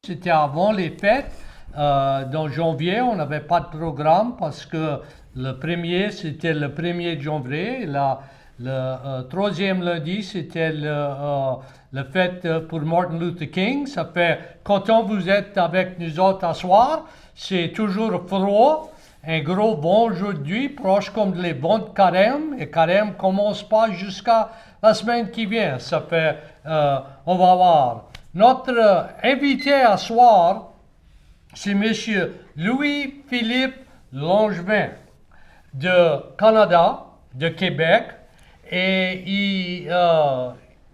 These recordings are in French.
C'était avant les fêtes. Dans janvier, on n'avait pas de programme parce que le premier, c'était le 1er de janvier. Le troisième lundi, c'était le fête pour Martin Luther King. Ça fait, quand vous êtes avec nous autres à soir, c'est toujours froid. Un gros vent aujourd'hui, proche comme les vents de carême. Et carême commence pas jusqu'à la semaine qui vient. Ça fait, on va voir. Notre invité à soir, c'est M. Louis-Philippe Langevin de Canada, de Québec, et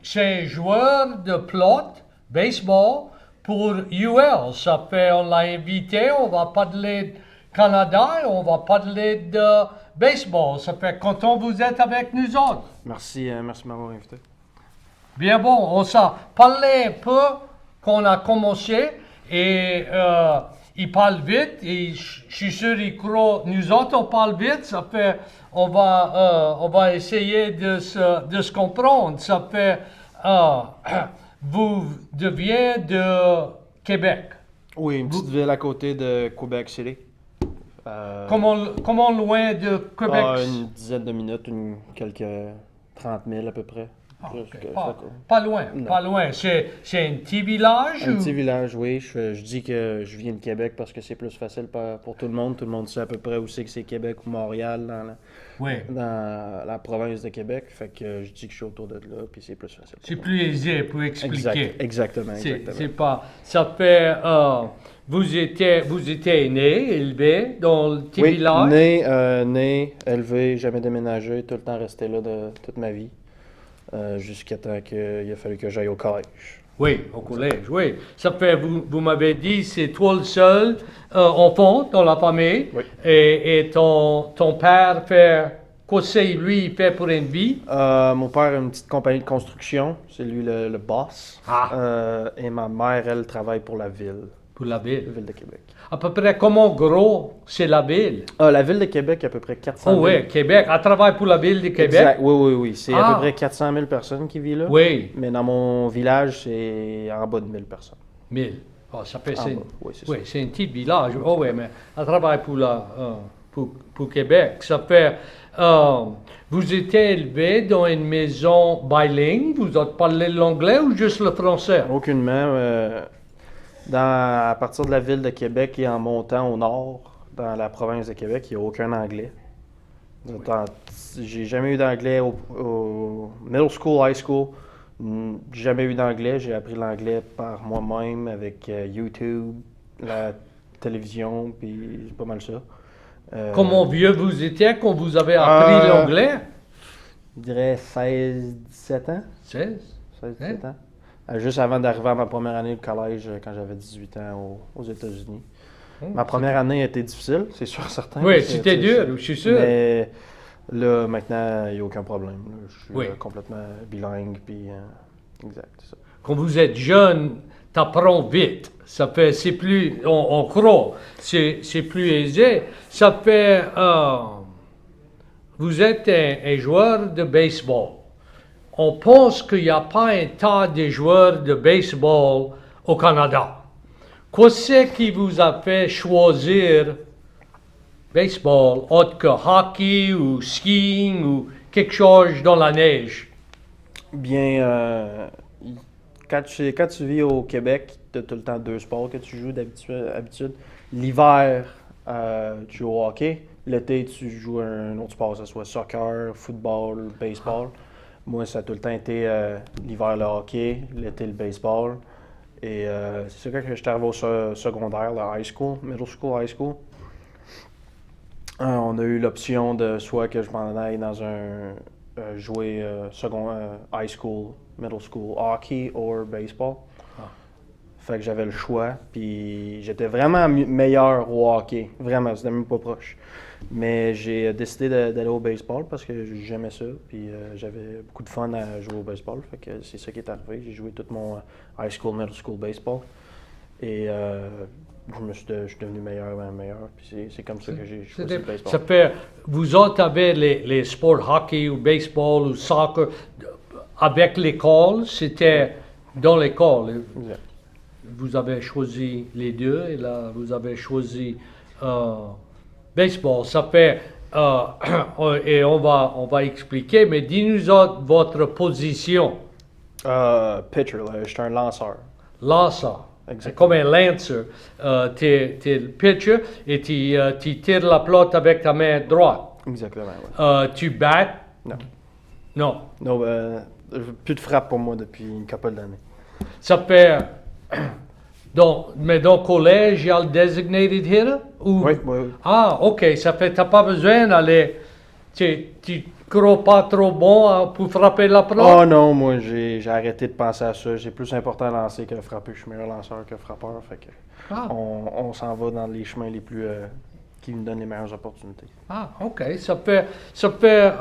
c'est un joueur de plot, baseball, pour UL. Ça fait, on l'a invité, on va parler de Canada et on va parler de baseball. Ça fait content vous êtes avec nous autres. Merci, merci de m'avoir invité. Bien bon, on s'est parlé un peu quand on a commencé et il parle vite et je suis sûr il croit, nous autres on parle vite, ça fait, on va essayer de se comprendre, ça fait, vous deviez de Québec. Oui, une petite ville à côté de Québec City. Comment loin de Québec? Une dizaine de minutes, quelques 30 000 à peu près. Okay. Pas loin, non. Pas loin. C'est un petit village? Un petit village, oui. Je dis que je viens de Québec parce que c'est plus facile pour tout le monde. Tout le monde sait à peu près où c'est que c'est Québec ou Montréal dans la province de Québec. Fait que je dis que je suis autour de là, puis c'est plus facile. C'est plus aisé pour expliquer. Exactement. C'est pas... Ça fait... vous étiez né, élevé dans le petit village? Né, élevé, jamais déménagé, tout le temps resté là toute ma vie. Jusqu'à temps qu'il a fallu que j'aille au collège. Oui, au collège, oui. Ça fait, vous m'avez dit, c'est toi le seul enfant dans la famille. Oui. Et ton père fait, qu'est-ce que lui, il fait pour une vie? Mon père a une petite compagnie de construction, c'est lui le boss. Et ma mère, elle, travaille pour la ville. Pour la ville? La ville de Québec. À peu près comment gros c'est la ville? La ville de Québec, à peu près 400 000. Oh oui, Québec. Elle travaille pour la ville de Québec? Exact. Oui. C'est à peu près 400 000 personnes qui vivent là. Oui. Mais dans mon village, c'est en bas de 1000 personnes. 1000. Oh, ça fait... Oui, c'est un petit village. Oh oui, mais elle travaille pour Québec. Ça fait... vous étiez élevé dans une maison bilingue? Vous avez parlé l'anglais ou juste le français? Aucunement. À partir de la ville de Québec et en montant au nord, dans la province de Québec, il n'y a aucun anglais. Oui. J'ai jamais eu d'anglais au middle school, high school. Jamais eu d'anglais. J'ai appris l'anglais par moi-même avec YouTube, la télévision, puis c'est pas mal ça. Comment vieux vous étiez quand vous avez appris l'anglais? Je dirais 16-17 ans. 16-17 ans. Juste avant d'arriver à ma première année de collège, quand j'avais 18 ans aux États-Unis. Ma première année a été difficile, c'est sûr, certain. Oui, c'était dur, je suis sûr. Mais là, maintenant, il n'y a aucun problème. Là. Je suis complètement bilingue, puis exact, c'est ça. Quand vous êtes jeune, tu apprends vite. Ça fait, c'est plus, on croit, c'est plus aisé. Ça fait, vous êtes un joueur de baseball. On pense qu'il n'y a pas un tas de joueurs de baseball au Canada. Qu'est-ce qui vous a fait choisir baseball autre que hockey ou skiing ou quelque chose dans la neige? Bien, quand tu vis au Québec, tu as tout le temps deux sports que tu joues d'habitude. L'hiver, tu joues au hockey. L'été, tu joues un autre sport, que ce soit soccer, football, baseball. Moi, ça a tout le temps été l'hiver le hockey, l'été le baseball. Et c'est ça quand je suis arrivé au secondaire, le high school, middle school, high school. On a eu l'option de soit que je m'en aille dans un jouer high school, middle school, hockey ou baseball. Fait que j'avais le choix, puis j'étais vraiment meilleur au hockey, vraiment, c'était même pas proche. Mais j'ai décidé d'aller au baseball parce que j'aimais ça, puis j'avais beaucoup de fun à jouer au baseball. Fait que c'est ça qui est arrivé. J'ai joué tout mon high school, middle school baseball. Et je suis devenu meilleur, puis c'est comme ça que j'ai choisi le baseball. Ça fait, vous autres avez les sports hockey ou baseball ou soccer avec l'école, c'était dans l'école. Exact. vous avez choisi les deux et là, vous avez choisi baseball. Ça fait, et on va expliquer, mais dis-nous autres votre position. Pitcher, là, je suis un lanceur. Lanceur. Exactement. Comme un lancer. Tu es le pitcher et tu tires la pelote avec ta main droite. Exactement, ouais. Tu battes? Non. Non. Non, plus de frappe pour moi depuis une couple d'années. Ça fait. Mais dans le collège, il y a le designated hitter? Ou... Oui, oui, oui. Ah, ok. Ça fait, t'as pas besoin d'aller. Tu crois pas trop bon pour frapper la pelote? Oh non, moi j'ai arrêté de penser à ça. J'ai plus important à lancer que frapper. Je suis meilleur lanceur que frappeur. Fait que on s'en va dans les chemins les plus qui nous donnent les meilleures opportunités. Ah, ok. Ça fait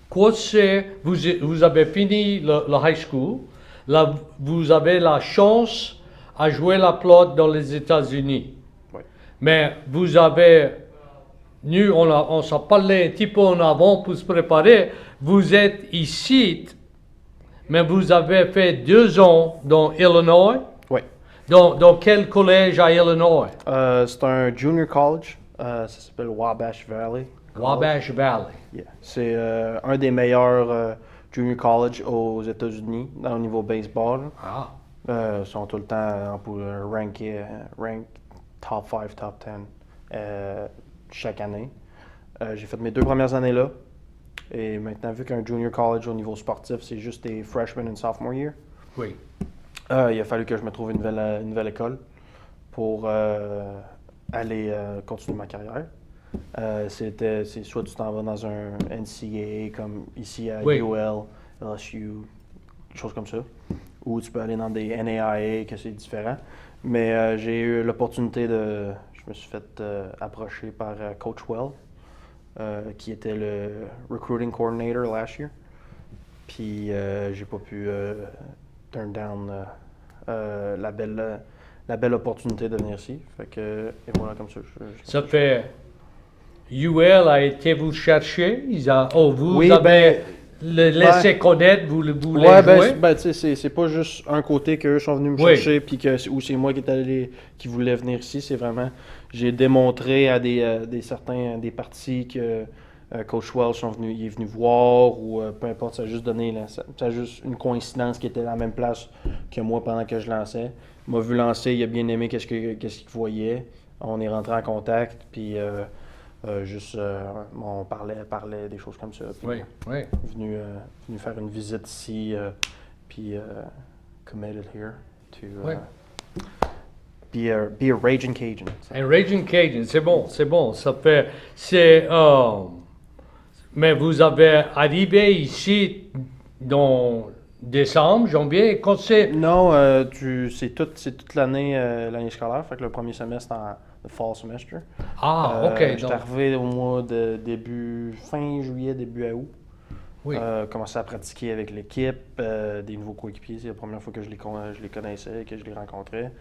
quoi c'est, vous avez fini le high school, là, vous avez la chance à jouer la pelote dans les États-Unis. Oui. Mais vous avez, nous, on s'en parlait un petit peu en avant pour se préparer, vous êtes ici, mais vous avez fait 2 ans dans Illinois. Oui. Dans quel collège à Illinois? C'est un junior college. Ça s'appelle Wabash Valley. Wabash Valley. Yeah. C'est un des meilleurs junior college aux États-Unis au niveau baseball. Ah, Ils sont tout le temps pour rank top 5, top 10 chaque année. J'ai fait mes 2 premières années là. Et maintenant, vu qu'un junior college au niveau sportif, c'est juste des freshman and sophomore year, oui. il a fallu que je me trouve une nouvelle école pour aller continuer ma carrière. C'est soit tu t'en vas dans un NCAA comme ici à Oui. UL, LSU, des choses comme ça, ou tu peux aller dans des NAIA, que c'est différent. Mais j'ai eu l'opportunité je me suis fait approcher par Coach Well, qui était le recruiting coordinator last year. Puis j'ai pas pu turn down la belle opportunité de venir ici. Fait que, et voilà, comme ça. Ça fait. UL a été vous chercher? Vous Oui, avez laissé connaître, vous les jouer? Tu sais, c'est pas juste un côté qu'eux sont venus me Oui. chercher, puis ou c'est moi qui voulais venir ici. C'est vraiment, j'ai démontré à des parties que Coach Wells il est venu voir, ou peu importe, ça a juste donné, ça a juste une coïncidence qui était à la même place que moi pendant que je lançais. Il m'a vu lancer, il a bien aimé qu'est-ce qu'il voyait. On est rentré en contact, puis on parlait des choses comme ça. Puis, Oui, oui. venu faire une visite ici, puis committed here to Oui. be a Raging Cajun. Un Raging Cajun, c'est bon. Ça fait, mais vous avez arrivé ici dans décembre, janvier, quand c'est... Non, c'est toute l'année scolaire, fait que le premier semestre le fall semester. Ah, ok. J'étais arrivé au mois de fin juillet, début août. Oui. Commencé à pratiquer avec l'équipe, des nouveaux coéquipiers. C'est la première fois que je les connaissais, que je les rencontrais.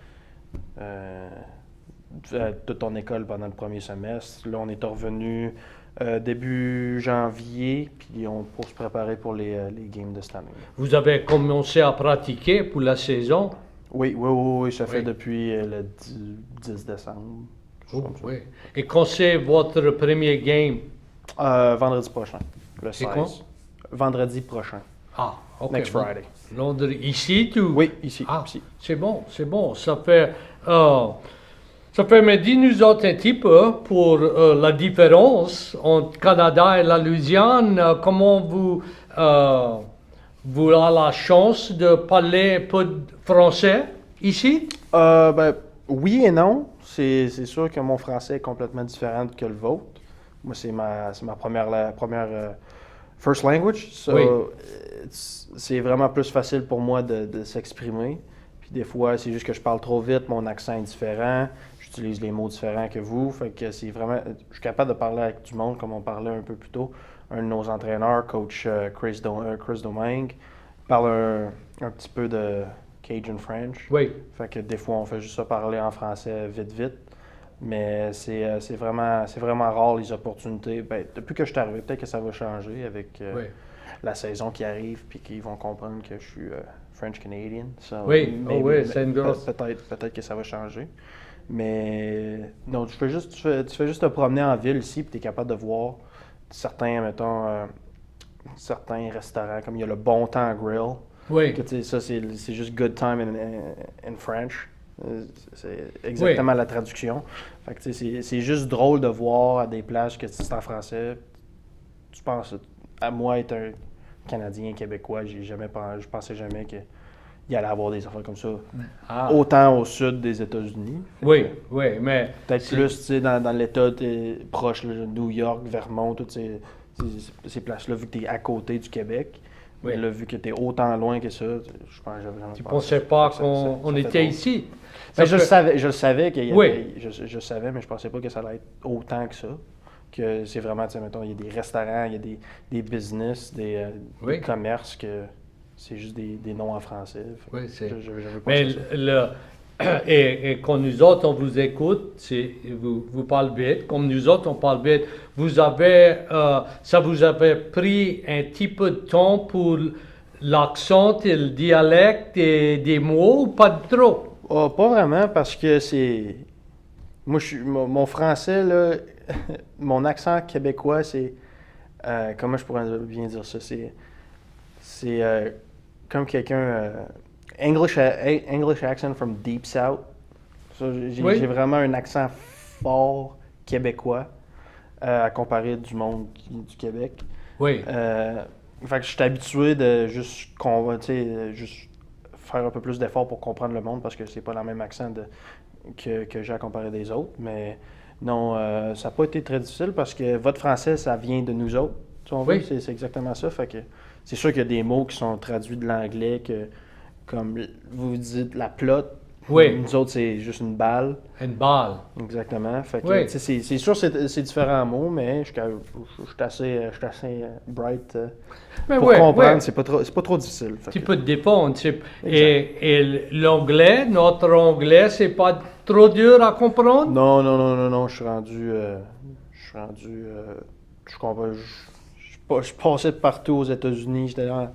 Toute ton école pendant le premier semestre. Là, on est revenu début janvier, puis pour se préparer pour les games de cette année. Vous avez commencé à pratiquer pour la saison? Oui, ça fait depuis le 10 décembre. Oui. Et quand c'est votre premier game? Vendredi prochain, le 16. Quand? Vendredi prochain. Ah, ok. Next Friday. Londres, ici, tu? Oui, ici. Ah, ici. c'est bon. Ça fait, mais dis-nous autres un petit peu pour la différence entre Canada et la Louisiane. Comment vous avez la chance de parler un peu de français ici? Oui et non. C'est sûr que mon français est complètement différent que le vôtre. Moi, c'est ma première first language. So, Oui. C'est vraiment plus facile pour moi de s'exprimer. Puis des fois, c'est juste que je parle trop vite, mon accent est différent, j'utilise les mots différents que vous. Fait que c'est vraiment, je suis capable de parler avec du monde comme on parlait un peu plus tôt. Un de nos entraîneurs, coach Chris Domingue, parle un petit peu de Cajun French. Oui. Fait que des fois, on fait juste ça parler en français vite. Mais c'est vraiment rare les opportunités. Depuis que je suis arrivé, peut-être que ça va changer avec Oui. la saison qui arrive, puis qu'ils vont comprendre que je suis French Canadian. So, Oui, maybe, c'est une grosse... peut-être que ça va changer. Mais non, tu fais juste te promener en ville ici, puis tu es capable de voir certains, mettons, certains restaurants, comme il y a le Bon Temps Grill. Oui. Que, ça, c'est juste good time in French. C'est exactement la traduction. Fait que, c'est juste drôle de voir à des plages que c'est en français. Tu penses à moi être un Canadien, Québécois, je pensais jamais qu'il allait avoir des affaires comme ça. Ah. Autant au sud des États-Unis. Oui, mais... Peut-être plus dans l'État proche, là, New York, Vermont, toutes ces places-là, vu que tu es à côté du Québec. Oui. Mais là, vu que tu es autant loin que ça, je pense que j'avais jamais Tu pensé. pensais pas Ça qu'on fait était drôle. ici? Ben, je le savais qu'il y avait, Oui. je savais, mais je pensais pas que ça allait être autant que ça. Que c'est vraiment, tu sais, mettons, il y a des restaurants, il y a des business, des commerces, que c'est juste des noms en français. Oui, c'est... J'avais pas Mais et quand nous autres, on vous écoute, vous parlez vite, comme nous autres, on parle vite. Ça vous avait pris un petit peu de temps pour l'accent et le dialecte des mots ou pas de trop? Oh, pas vraiment, parce que moi, mon français, là, mon accent québécois, c'est... comment je pourrais bien dire ça? C'est comme quelqu'un... English accent from Deep South. J'ai vraiment un accent fort québécois à comparer du monde du Québec. Oui. Fait que je suis habitué de juste faire un peu plus d'efforts pour comprendre le monde parce que c'est pas le même accent que j'ai à comparer des autres. Mais non, ça n'a pas été très difficile parce que votre français, ça vient de nous autres. Si on veut, c'est exactement ça. Fait que c'est sûr qu'il y a des mots qui sont traduits de l'anglais comme vous dites la plotte. Oui. Nous autres, c'est juste une balle. Une balle. Exactement. Fait que, c'est sûr que c'est différents mots, mais je suis assez bright pour comprendre. C'est pas trop difficile. Tu peux te défendre. Et l'anglais, notre anglais, c'est pas trop dur à comprendre? Non. Je comprends. Je passais de partout aux États-Unis. J'étais dans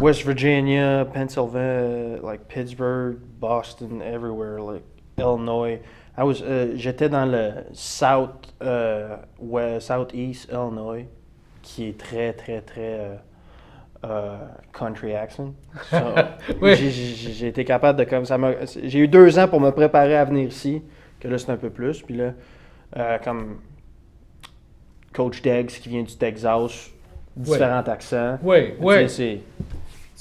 West Virginia, Pennsylvania, like Pittsburgh, Boston, everywhere, like Illinois. J'étais dans le Southeast Illinois, qui est très, très, très country accent. So, oui. J'ai été capable de j'ai eu 2 ans pour me préparer à venir ici, que là c'est un peu plus. Puis là, comme Coach Deggs qui vient du Texas, différents accents. Oui.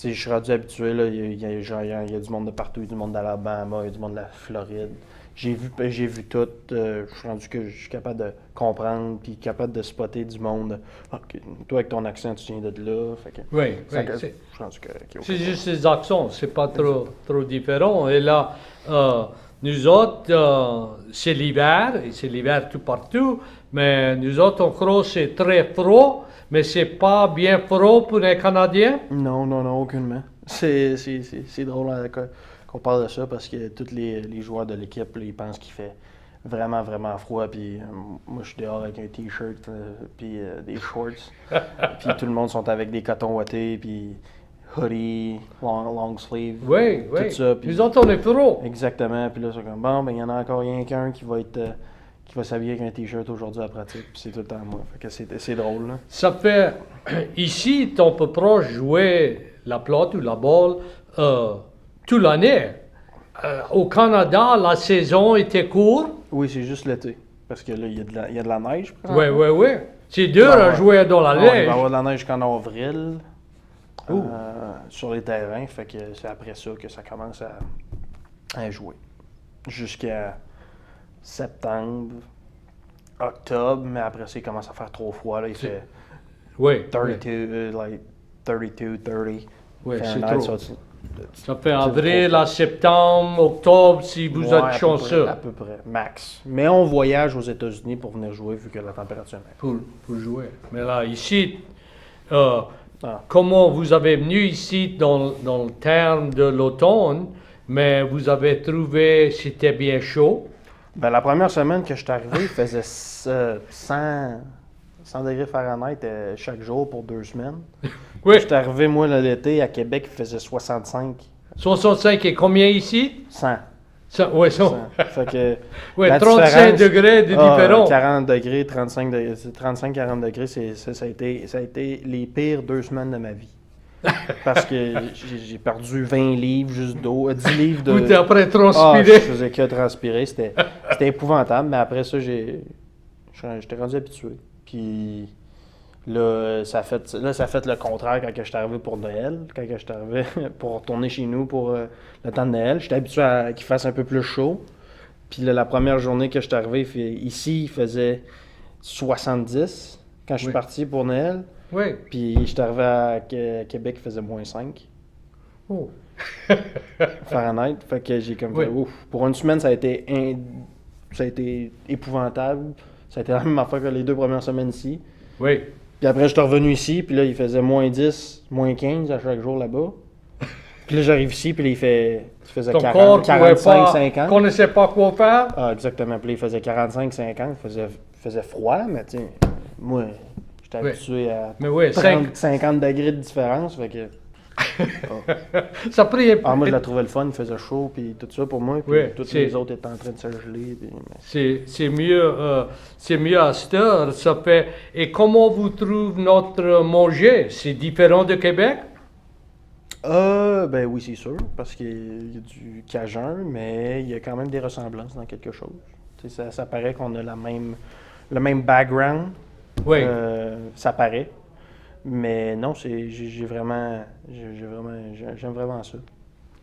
Je suis rendu habitué, là, il y a du monde de partout, il y a du monde d'Alabama, il y a du monde de la Floride. J'ai vu tout, je suis rendu que je suis capable de comprendre, puis capable de spotter du monde. Okay, toi, avec ton accent, tu viens de là. Fait que, je suis rendu que c'est juste les accents, c'est pas trop différent. Et là, nous autres, c'est l'hiver, et c'est l'hiver tout partout, mais nous autres, on croit que c'est très froid. Mais c'est pas bien froid pour les Canadiens? Non, aucunement. C'est drôle qu'on parle de ça parce que tous les joueurs de l'équipe, ils pensent qu'il fait vraiment, vraiment froid. Puis moi, je suis dehors avec un T-shirt puis des shorts. Puis tout le monde sont avec des cotons ouatés, puis hoodie, long sleeve. Oui. Tout ça. Puis, nous autres, on est froid. Exactement. Puis là, c'est comme, bon, ben il y en a encore rien qu'un qui va s'habiller avec un T-shirt aujourd'hui à la pratique, puis c'est tout le temps moi. Fait que c'est drôle, là. Ça fait... Ici, on peut pas jouer la pelote ou la balle toute l'année. Au Canada, la saison était courte. Oui, c'est juste l'été. Parce que là, il y a de la neige. Oui. C'est dur à jouer dans la neige. Il va y avoir de la neige jusqu'en avril sur les terrains. Fait que c'est après ça que ça commence à jouer. Jusqu'à septembre, octobre, mais après ça, il commence à faire trop froid. Là, il fait 32, like 32, 30. Oui, c'est Fahrenheit, trop. Ça fait avril à septembre, octobre, si vous êtes chanceux. À peu près, max. Mais on voyage aux États-Unis pour venir jouer vu que la température est pour jouer. Mais là, ici, comment vous avez venu ici dans le terme de l'automne, mais vous avez trouvé c'était bien chaud? Ben, la première semaine que je suis arrivé, il faisait 100 100 degrés Fahrenheit chaque jour pour 2 semaines. Oui. J'étais arrivé, moi, l'été, à Québec, il faisait 65. 65 et combien ici? 100. Oui, 100. Fait que ouais, la 35 différence- degrés de différence. 40 degrés, 35-40 degrés, ça a été les pires 2 semaines de ma vie. Parce que j'ai perdu 20 livres juste d'eau, 10 livres de... Vous êtes après Ah, je transpirer. faisais que transpirer, c'était épouvantable, mais après ça, j'étais rendu habitué. Puis là, ça a fait le contraire quand je suis arrivé pour Noël, quand je suis arrivé pour retourner chez nous pour le temps de Noël. J'étais habitué à qu'il fasse un peu plus chaud. Puis là, la première journée que je suis arrivé, ici, il faisait 70 quand je suis Oui. parti pour Noël. Oui. Puis je suis arrivé à Québec, il faisait moins 5 Oh. Fahrenheit. Fait que j'ai comme Oui. fait, ouf. Pour une semaine, ça a été épouvantable. Ça a été la même affaire que les 2 premières semaines ici. Oui. Puis après, je suis revenu ici, puis là, il faisait moins 10, moins 15 à chaque jour là-bas. Puis là, j'arrive ici, puis là, il faisait Ton 40, corps 45, 50. connaissait pas quoi faire. Ah, exactement. Puis là, il faisait 45, 50. Il faisait froid, mais tu sais, moi, j'étais Oui. habitué à Mais oui, 30, 50 degrés de différence. Fait que, ça priait pas. moi, je la trouvais le fun, il faisait chaud, puis tout ça pour moi. Puis Oui, tous c'est- les autres étaient en train de se geler. C'est mieux à cette heure. Ça fait. Et comment vous trouvez notre manger? C'est différent de Québec? Ben oui, c'est sûr, parce qu'il y a du cajun, mais il y a quand même des ressemblances dans quelque chose. Tu sais, ça paraît qu'on a le même background, Oui. ça paraît. Mais non, j'aime vraiment ça.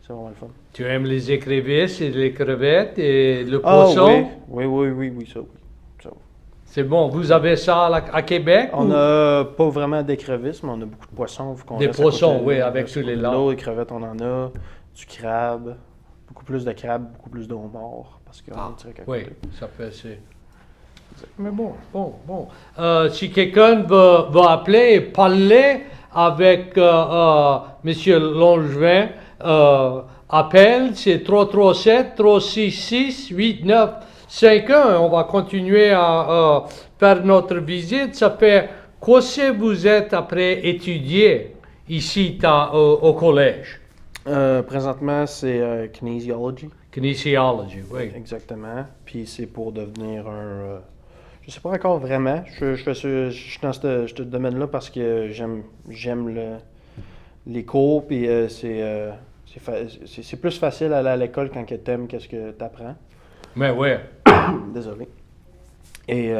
C'est vraiment le fun. Tu aimes les écrevisses et les crevettes et le Ah poisson? oui, ça oui. Ça, oui. C'est bon. Vous avez ça à Québec? On ou- n'a pas vraiment d'écrevisses, mais on a beaucoup de poissons. Vu qu'on Des reste à côté poissons, de- oui, on avec reste tous à côté les de lacs. l'eau, les crevettes, on en a. Du crabe. Beaucoup plus de crabe, beaucoup plus d'homards. Parce qu'on est direct à Oui, côté. ça fait c'est. Mais bon. Si quelqu'un veut appeler et parler avec Monsieur Langevin, appelle, c'est 337-366-8951. On va continuer à faire notre visite. Ça fait quoi que vous êtes après étudier ici au collège? Présentement, c'est kinesiology. Kinesiology, oui. Exactement. Puis c'est pour devenir un. Je sais pas encore vraiment. Je suis dans ce domaine-là parce que j'aime les cours. Puis c'est plus facile aller à l'école quand tu aimes qu'est-ce que tu apprends. Mais oui. Désolé. Et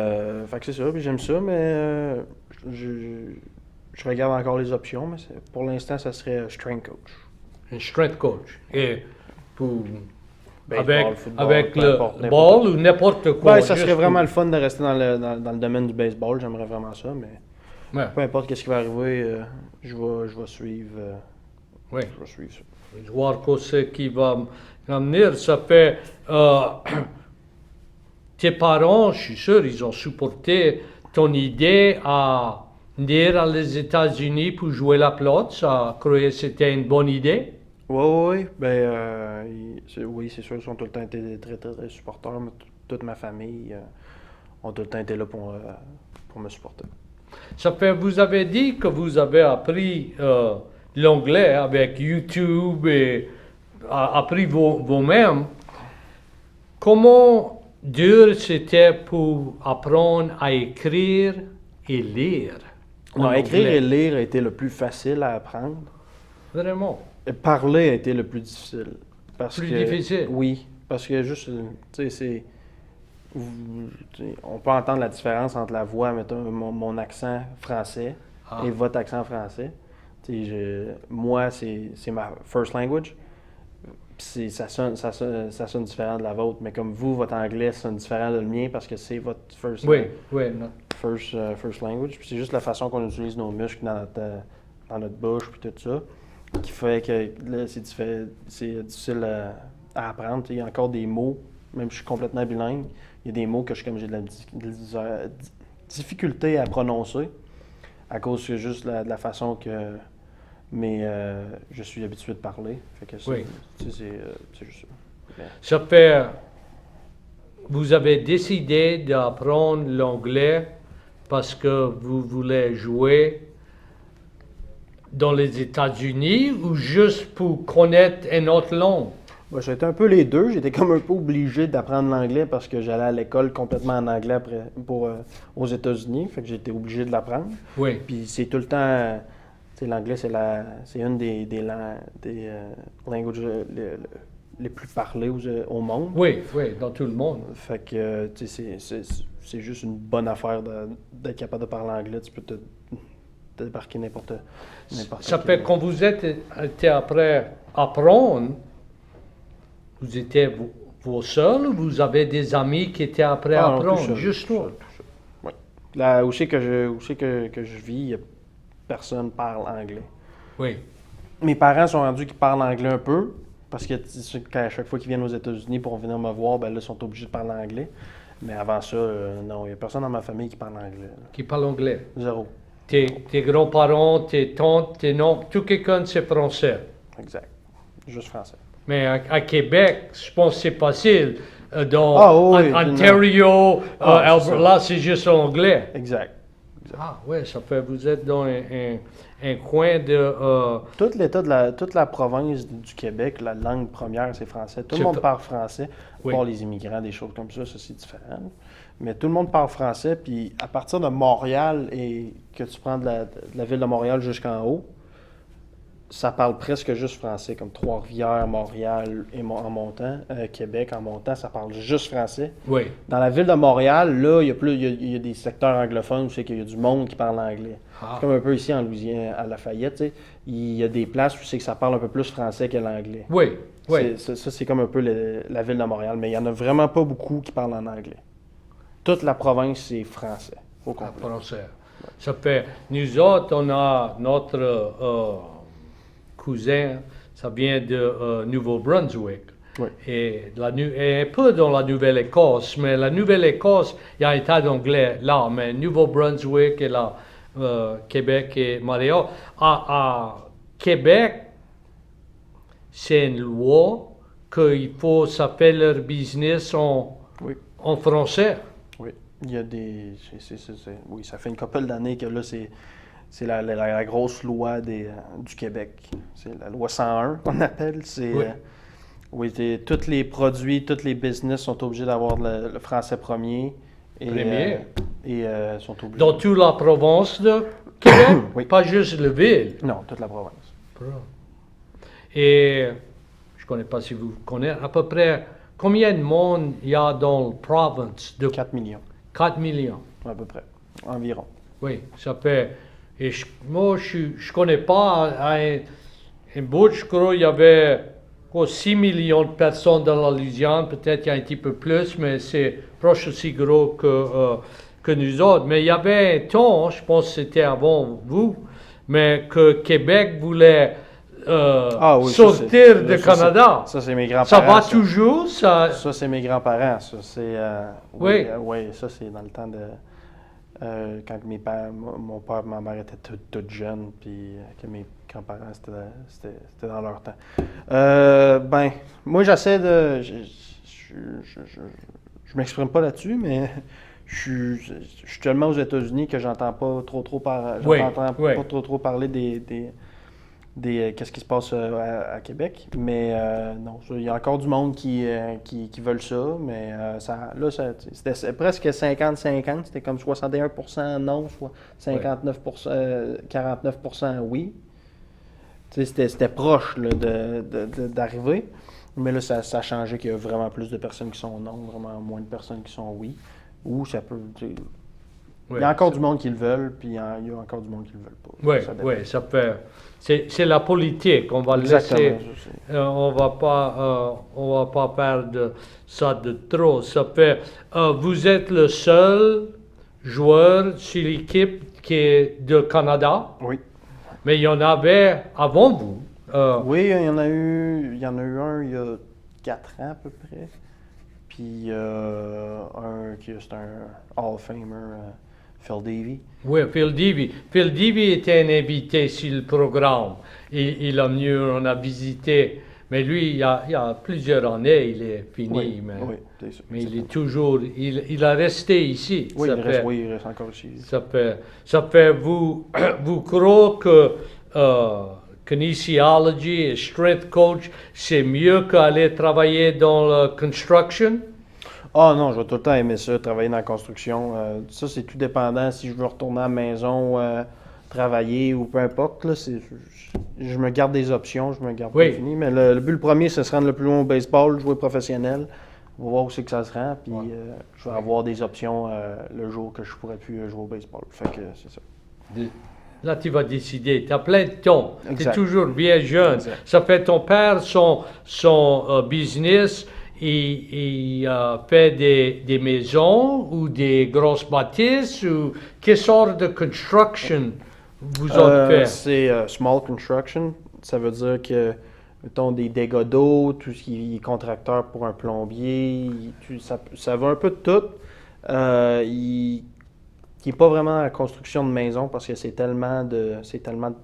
fait que c'est ça. Puis j'aime ça, mais je regarde encore les options. Mais pour l'instant, ça serait strength coach. Un strength coach. Et pour, Baseball, football, avec peu le importe, ball ou n'importe quoi. Ouais, ça juste serait vraiment pour- le fun de rester dans le domaine du baseball. J'aimerais vraiment ça, mais Ouais, peu importe ce qui va arriver, je vais suivre. ouais. Je vais suivre ça. Je vais voir ce qui va venir. Ça fait. Tes parents, je suis sûr, ils ont supporté ton idée à venir aux États-Unis pour jouer la pelote. Ça croyais que c'était une bonne idée? Oui. Ben, oui, c'est sûr, ils ont tout le temps été très, très, très supporters. Mais toute ma famille ont tout le temps été là pour me supporter. Ça fait, vous avez dit que vous avez appris l'anglais avec YouTube et appris vous-même. Comment dur c'était pour apprendre à écrire et lire? en Non, écrire anglais? et lire a été le plus facile à apprendre. Vraiment. Et parler a été le plus difficile. Plus difficile? Oui, parce que juste, tu sais, on peut entendre la différence entre la voix, mettons, mon accent français Ah. et votre accent français. Tu sais, moi, c'est ma first language. Puis ça sonne différent de la vôtre, mais comme vous, votre anglais sonne différent de le mien parce que c'est votre first, Oui, non. first language. Puis c'est juste la façon qu'on utilise nos muscles dans notre bouche puis tout ça qui fait que là, c'est difficile à apprendre. Il y a encore des mots, même si je suis complètement bilingue, il y a des mots que j'ai de la difficulté à prononcer à cause que juste de la façon que je suis habitué de parler. Fait que Oui. c'est juste ça. Mais- Ça fait, vous avez décidé d'apprendre l'anglais parce que vous voulez jouer dans les États-Unis ou juste pour connaître une autre langue? Moi, j'étais un peu les deux. J'étais comme un peu obligé d'apprendre l'anglais parce que j'allais à l'école complètement en anglais après, aux États-Unis. Fait que j'étais obligé de l'apprendre. Oui, Puis c'est tout le temps. Tu sais, l'anglais, c'est une des languages les plus parlées au monde. oui, dans tout le monde. Fait que tu sais, c'est juste une bonne affaire d'être capable de parler anglais. Tu peux te débarquer n'importe Ça quel- fait quand vous étiez après apprendre, vous étiez vous seul ou vous avez des amis qui étaient après Ah, non, apprendre? tout seul, Juste tout toi? seul, tout seul. Ouais. Là, où c'est que je vis, personne parle anglais. Oui, Mes parents sont rendus qu'ils parlent anglais un peu, parce que à chaque fois qu'ils viennent aux États-Unis pour venir me voir, ben là, ils sont obligés de parler anglais. Mais avant ça, non, il n'y a personne dans ma famille qui parle anglais. Là. qui parle anglais. Zéro. Tes grands-parents, tes tantes, tes noms, tout quelqu'un c'est français. Exact. Juste français. Mais à Québec, je pense que c'est facile. Dans Ah, oui, Ontario, Ah, c'est Alberta, ça. là, c'est juste anglais. Exact. Ah, ouais, ça fait vous êtes dans un coin de. Toute la province du Québec, la langue première, c'est français. Tout le C'est monde pas- parle français. Oui. Pas les immigrants, des choses comme ça c'est différent. Mais tout le monde parle français. Puis à partir de Montréal et que tu prends de la ville de Montréal jusqu'en haut, ça parle presque juste français, comme Trois-Rivières, Montréal et en montant, Québec en montant, ça parle juste français. Oui, Dans la ville de Montréal, là, il y a des secteurs anglophones où c'est qu'il y a du monde qui parle anglais. Ah. C'est comme un peu ici en Louisiane, à Lafayette, tu sais. Il y a des places où c'est que ça parle un peu plus français que l'anglais. oui, oui. Ça, c'est comme un peu la ville de Montréal, mais il n'y en a vraiment pas beaucoup qui parlent en anglais. Toute la province, c'est français, au En complet. français. Ça fait, nous autres, on a notre cousin, ça vient de Nouveau-Brunswick. Oui. Et un peu dans la Nouvelle-Écosse, mais la Nouvelle-Écosse, il y a un tas d'anglais là, mais Nouveau-Brunswick et là, Québec et Montréal. À Québec, c'est une loi qu'il faut, ça fait leur business Oui. en français. Oui. Il y a des. Oui, ça fait une couple d'années que là, c'est la grosse loi du Québec. C'est la loi 101 qu'on appelle. C'est, Oui. oui, tous les produits, tous les business sont obligés d'avoir le français premier. Premier. Sont obligés. Dans toute la province de Québec, Oui. pas juste la ville. Non, toute la province. Et je ne connais pas si vous connaissez, à peu près combien de monde il y a dans la province de 4 millions, 4 millions. à peu près. Environ. Oui, ça fait. Et moi, je ne connais pas. À un bout, je crois qu'il y avait 6 millions de personnes dans la Louisiane, peut-être qu'il y a un petit peu plus, mais c'est proche aussi gros que nous autres. Mais il y avait un temps, je pense que c'était avant vous, mais que Québec voulait Oui, sortir du Canada. Ça, c'est mes grands-parents. Ça va toujours, ça. Ça, c'est mes grands-parents. Ça, c'est. Oui. Oui, ça, c'est dans le temps de. Quand mon père et ma mère étaient toutes jeunes, puis que mes grands-parents, c'était dans leur temps. Ben, moi, j'essaie de. Je m'exprime pas là-dessus, mais je suis tellement aux États-Unis que j'entends pas trop parler des qu'est-ce qui se passe à Québec. Mais non, il y a encore du monde qui veulent ça, mais c'était presque 50-50, c'était comme 61% non, soit 59%, 49% oui. Tu sais, c'était proche là, d'arriver, mais là, ça a changé qu'il y a vraiment plus de personnes qui sont non, vraiment moins de personnes qui sont oui. Ou ça peut... Il y a encore du monde qui le veulent, puis il y a encore du monde qui le veulent pas. Oui, ça fait. C'est la politique. On va Exactement, laisser. je sais. On va pas faire de ça de trop. Ça fait. Vous êtes le seul joueur sur l'équipe qui est de Canada, Oui. mais il y en avait avant vous. Oui, il y en a eu un il y a 4 ans à peu près. Puis c'est un Hall of Famer, Phil Davey. Oui, Phil Davey. Phil Davey était un invité sur le programme. Il a venu, on a visité Mais lui, il y a plusieurs années, il est fini. Oui, mais oui, c'est ça. mais il est toujours, il a resté ici. Oui, Ça fait- il reste encore ici. ça fait vous croyez que kinesiology et strength coach, c'est mieux qu'aller travailler dans la construction? Ah non, je vais tout le temps aimer ça, travailler dans la construction. Ça, c'est tout dépendant si je veux retourner à la maison, travailler ou peu importe. Là, je me garde des options, je me garde Oui. pas fini. Mais le but, le premier, c'est se rendre le plus loin au baseball, jouer professionnel. On va voir où c'est que ça se rend. Puis je vais avoir des options le jour que je pourrais plus jouer au baseball. Fait que c'est ça. Là, tu vas décider. Tu as plein de temps. Tu es Exact. toujours bien jeune. Exact. Ça fait ton père, son business, il fait des maisons ou des grosses bâtisses ou quelle sorte de construction vous autres faites? C'est small construction. Ça veut dire que, mettons, des dégâts d'eau, tout ce qui est contracteur pour un plombier, ça va un peu de tout. Qui n'est pas vraiment la construction de maison parce que c'est tellement de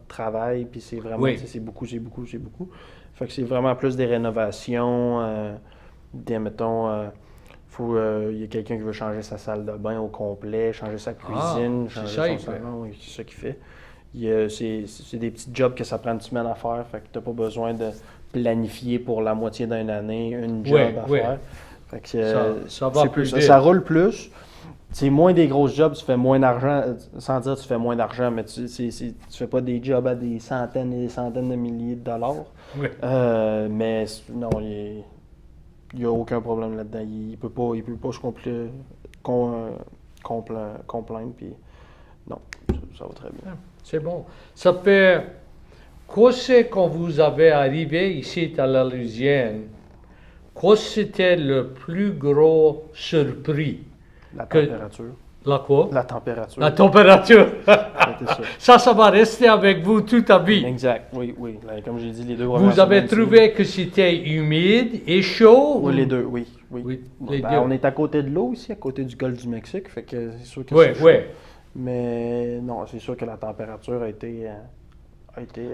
travail, puis c'est vraiment, Oui. tu sais, c'est beaucoup. Fait que c'est vraiment plus des rénovations, mettons, il y a quelqu'un qui veut changer sa salle de bain au complet, changer sa cuisine, c'est changer ça, il son fait. salon, oui, c'est ça qu'il fait. C'est des petits jobs que ça prend une semaine à faire, fait que tu n'as pas besoin de planifier pour la moitié d'une année, une job à Oui. faire. Fait que, Ça va c'est plus ça, vite. ça roule plus. C'est moins des grosses jobs, tu fais moins d'argent, sans dire tu fais moins d'argent, mais tu fais pas des jobs à des centaines et des centaines de milliers de dollars. Oui. Mais non, il n'y a aucun problème là-dedans. Il peut pas se complaindre, puis non, ça va très bien. C'est bon. Ça fait. Quoi c'est quand vous avez arrivé ici à la Louisiane? Quoi c'était le plus gros surpris? La Que- température. La quoi? La température. La température. C'était ça. Ça va rester avec vous toute la vie. Exact, oui. Là, comme j'ai dit, les deux premières Vous avez semaines, trouvé que c'était humide et chaud? Oui, ou- les deux, oui. Oui, les Ben, deux. on est à côté de l'eau ici, à côté du golfe du Mexique, fait que c'est sûr que Oui, c'est chaud. oui. Mais non, c'est sûr que la température a été.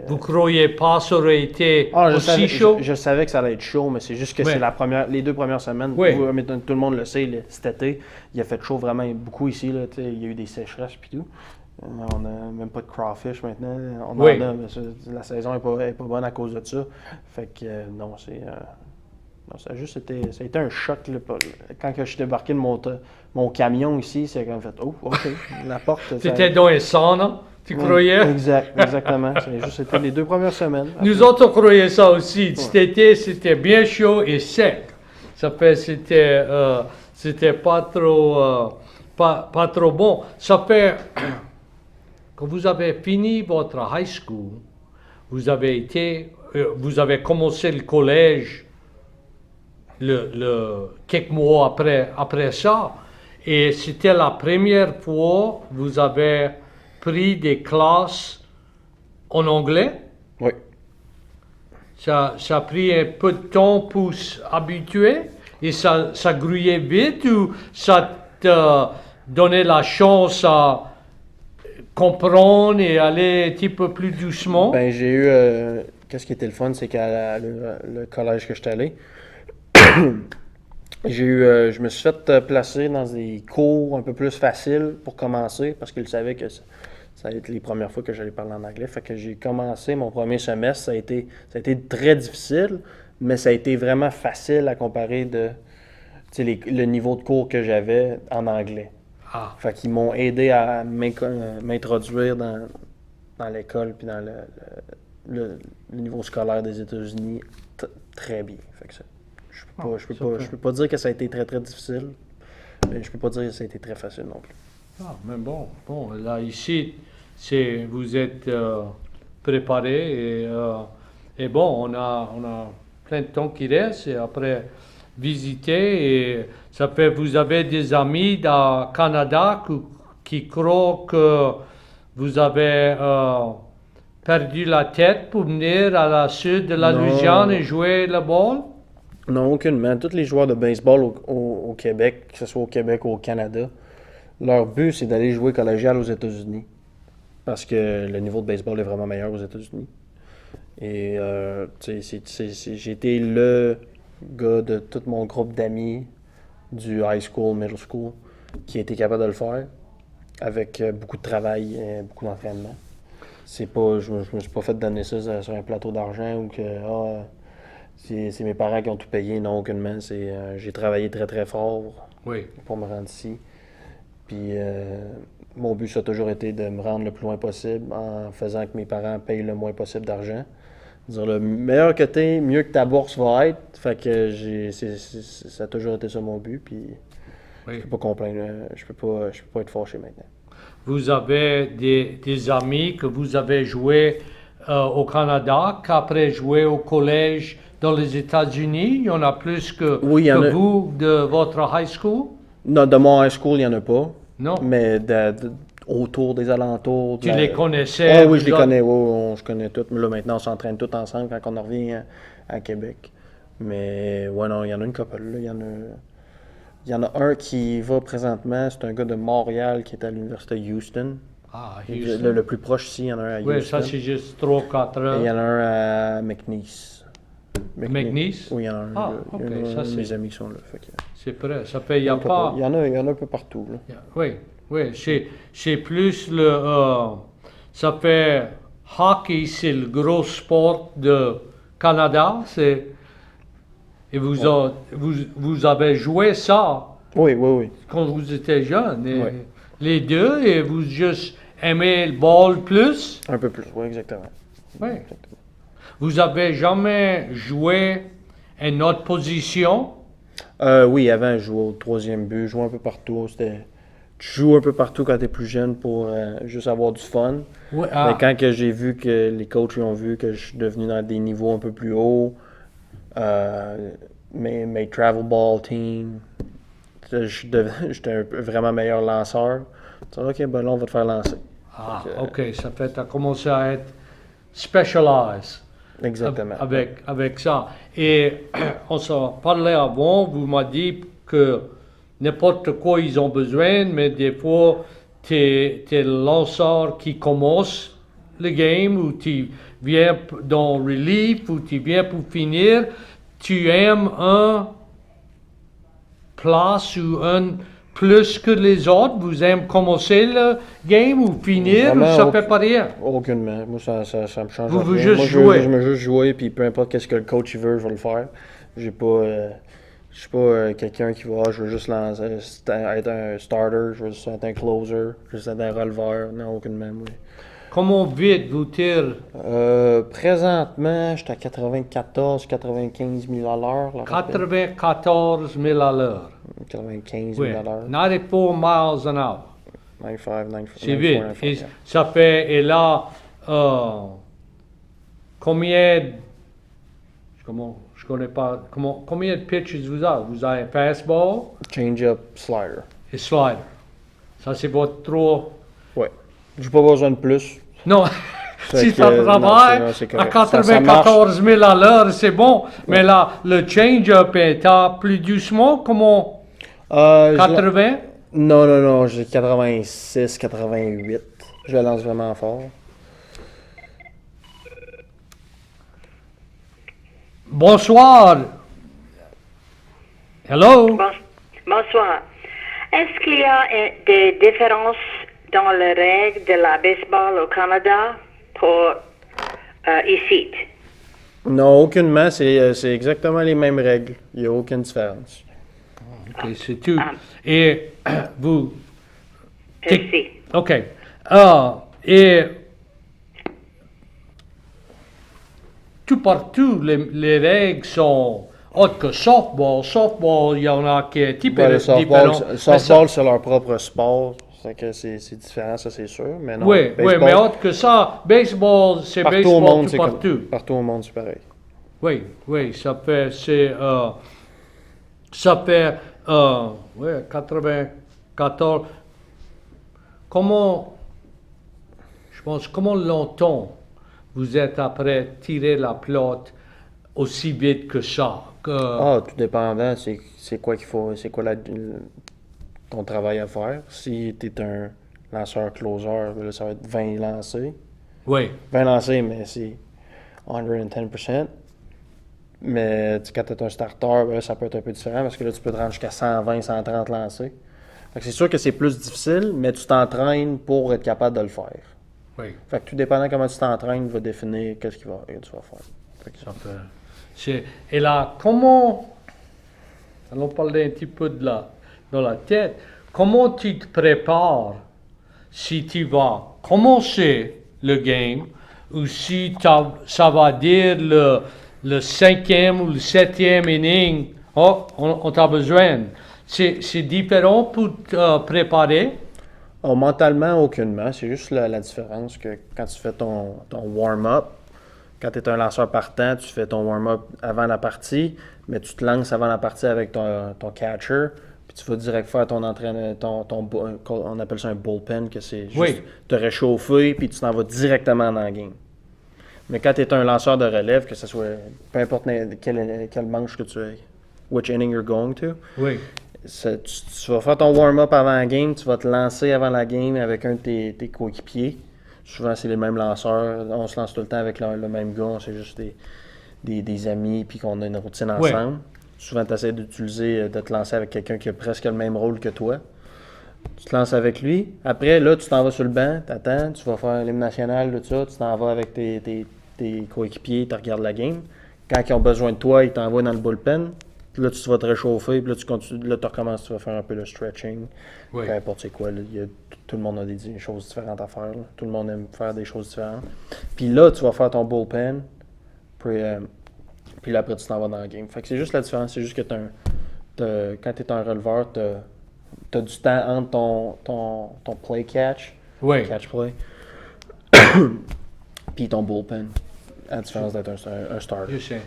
Vous croyez pas que ça aurait été Je aussi savais, chaud? je savais que ça allait être chaud, mais c'est juste que Oui. c'est les deux premières semaines. Oui. Mais tout le monde le sait, cet été, il a fait chaud vraiment beaucoup ici. Là, il y a eu des sécheresses et tout. On n'a même pas de crawfish maintenant. On Oui. en a, mais la saison n'est pas bonne à cause de ça. Fait que non, non, ça a juste été. Ça a été un choc. Là, quand je suis débarqué de mon camion ici, c'est comme fait. Oh, OK. La porte. C'était dans un sauna, tu croyais? Exactement. C'était les deux premières semaines. Nous autres, on croyait ça aussi. Cet été, c'était bien chaud et sec. Ça fait, c'était pas trop bon. Ça fait, quand vous avez fini votre high school, vous avez commencé le collège quelques mois après ça. Et c'était la première fois que vous avez pris des classes en anglais. Oui. Ça a pris un peu de temps pour s'habituer et ça grouillait vite ou ça t'a donné la chance à comprendre et aller un petit peu plus doucement? Ben, j'ai eu. Qu'est-ce qui était le fun, c'est qu'à le collège que j'étais allé, je me suis fait placer dans des cours un peu plus faciles pour commencer parce qu'ils savaient que ça allait être les premières fois que j'allais parler en anglais. Fait que j'ai commencé mon premier semestre, ça a été très difficile, mais ça a été vraiment facile à comparer de le niveau de cours que j'avais en anglais. Ah, Fait qu'ils m'ont aidé à m'introduire dans l'école puis dans le niveau scolaire des États-Unis très bien. Fait que ça, je peux pas dire que ça a été très très difficile, mais je peux pas dire que ça a été très facile non plus. mais bon, là ici, vous êtes préparé et bon, on a plein de temps qui reste et après visiter et ça fait vous avez des amis au Canada qui croient que vous avez perdu la tête pour venir à la sud de la Non. Louisiane et jouer le ball? Non, aucunement. Tous les joueurs de baseball au Québec, que ce soit au Québec ou au Canada, leur but c'est d'aller jouer collégial aux États-Unis. Parce que le niveau de baseball est vraiment meilleur aux États-Unis. Et j'ai été le gars de tout mon groupe d'amis du high school, middle school, qui a été capable de le faire avec beaucoup de travail et beaucoup d'entraînement. Je me suis pas fait donner ça sur un plateau d'argent ou que c'est mes parents qui ont tout payé. Non, aucunement. J'ai travaillé très très fort Oui. pour me rendre ici. Puis mon but, ça a toujours été de me rendre le plus loin possible en faisant que mes parents payent le moins possible d'argent. Dire le meilleur que t'es, mieux que ta bourse va être. Fait que ça a toujours été ça mon but. Puis Oui. je peux pas complaindre. Je peux pas être fâché maintenant. Vous avez des amis que vous avez joué au Canada, qu'après joué au collège dans les États-Unis. Il y en a plus Oui, il y en que a. vous de votre high school? Non, de mon high school, il n'y en a pas. Non. Mais autour des alentours. Tu les connaissais? Oh, oui, je les vous connais. Je connais tous. Mais là, maintenant, on s'entraîne tous ensemble quand on revient à Québec. Mais ouais, non, il y en a une couple. Là. Il y en a un qui va présentement. C'est un gars de Montréal qui est à l'université Houston. Ah, Le, Houston. le plus proche ici, il y en a un à Oui, Houston. ça c'est juste 3-4 Et il y heures. en a un à McNeese. McNeese? Oui, il y en a un. Ah, Il y en a ok, un ça, de c'est- mes amis qui sont là. Fait que, C'est prêt. Ça fait, il n'y a pas... il y en a un peu partout. Là. Oui, oui. C'est plus le... ça fait... Hockey, c'est le gros sport de Canada. Et vous avez joué ça Oui, oui, oui. quand vous étiez jeune. Et Ouais. les deux, et vous juste aimez le ball plus. Un peu plus, oui, exactement. Oui. Exactement. Vous avez jamais joué une autre position? Oui, avant, je jouais au troisième but, je jouais un peu partout. Tu joues un peu partout quand tu es plus jeune pour juste avoir du fun. Oui. Mais quand que j'ai vu que les coachs ont vu que je suis devenu dans des niveaux un peu plus hauts, mes travel ball team, j'étais vraiment meilleur lanceur. Tu dis, OK, ben là, on va te faire lancer. Ah, ok, ça fait que tu as commencé à être specialized Exactement. avec ça. Et on s'en parlait avant, vous m'avez dit que n'importe quoi ils ont besoin, mais des fois, tu es le lanceur qui commence le game, ou tu viens dans relief, ou tu viens pour finir. Tu aimes un place ou un plus que les autres? Vous aimez commencer le game ou finir, ou Vraiment, ça fait pas rien? Aucunement. Moi, ça me change Vous rien. voulez juste Moi, jouer. je veux juste jouer, puis peu importe qu'est-ce que le coach il veut, je vais le faire. J'ai pas, je suis pas quelqu'un qui va, je veux juste être un starter, je veux juste être un closer, je veux juste être un releveur. Non, aucunement. Moi. Comment vite vous tirez? Présentement, je suis à 95 000 à l'heure. là, 94 000 à l'heure. 95 Oui, 000 à l'heure. 94 miles an hour. 95, 94. C'est vite. Et ça fait, et là, combien, je connais pas, combien de pitches vous avez? Vous avez un fastball Change-up, slider. et slider. Ça, c'est votre trop. Ouais. J'ai pas besoin de plus. Non, Fait si que, ça non, travaille c'est à correct. Ça 94 000 à l'heure, c'est bon. Mais là, le change-up est à plus doucement, comment? Je 80? Non, j'ai 86, 88. Je lance vraiment fort. Bonsoir. Hello? Bonsoir. Est-ce qu'il y a des différences dans les règles de la baseball au Canada pour ici? Non, aucunement. C'est exactement les mêmes règles. Il n'y a aucune différence. Ok, c'est tout. Et vous... Merci. Ok. Et tout partout, les règles sont autres que softball. Softball, il y en a qui est type Ouais, le softball, différent. Mais softball, c'est leur propre sport. C'est différent, ça c'est sûr. Mais non, oui, baseball, mais autre que ça, baseball, c'est partout baseball au monde, tout c'est partout. partout au monde, c'est pareil. Oui, ça fait, ouais, 94. Comment longtemps vous êtes après tirer la pelote aussi vite que ça? Tout dépendant, c'est quoi qu'il faut, c'est quoi ton travail à faire. Si tu es un lanceur-closer, là, ça va être 20 lancés. Oui, 20 lancés, mais c'est 110%. Mais quand tu es un starter, ben là, ça peut être un peu différent parce que là, tu peux te rendre jusqu'à 120, 130 lancés. Fait que c'est sûr que c'est plus difficile, mais tu t'entraînes pour être capable de le faire. Oui. Fait que tout dépendant comment tu t'entraînes, va définir qu'est-ce que tu vas faire. Fait que Et là, comment, allons parler un petit peu dans la tête, comment tu te prépares si tu vas commencer le game ou si ça va dire le 5e ou le 7e inning, on t'a besoin. C'est différent pour te préparer. Oh, mentalement, aucunement. C'est juste la différence que quand tu fais ton warm-up, quand tu es un lanceur partant, tu fais ton warm-up avant la partie, mais tu te lances avant la partie avec ton catcher, puis tu vas direct faire ton entraînement, on appelle ça un bullpen, que c'est juste te réchauffer, puis tu t'en vas directement dans la game. Mais quand tu es un lanceur de relève, que ce soit peu importe quel manche que tu es, which inning you're going to, Oui. tu vas faire ton warm-up avant la game, tu vas te lancer avant la game avec un de tes coéquipiers. Souvent, c'est les mêmes lanceurs. On se lance tout le temps avec le même gars. C'est juste des amis puis qu'on a une routine ensemble. Souvent, tu essaies de te lancer avec quelqu'un qui a presque le même rôle que toi. Tu te lances avec lui. Après, là, tu t'en vas sur le banc, tu attends, tu vas faire l'hymne national, tout ça. Tu t'en vas avec tes coéquipiers, tu regardes la game. Quand ils ont besoin de toi, ils t'envoient dans le bullpen. Puis là, tu vas te réchauffer, puis là, tu continues, là, tu recommences, tu vas faire un peu le stretching. Peu importe c'est quoi, là, tout le monde a des choses différentes à faire. Là. Tout le monde aime faire des choses différentes. Puis là, tu vas faire ton bullpen, puis là, après, tu t'en vas dans la game. Fait que c'est juste la différence, c'est juste que quand tu es un releveur, tu as du temps entre ton play catch, catch play, puis ton bullpen. À la différence d'être un starter. Je sais,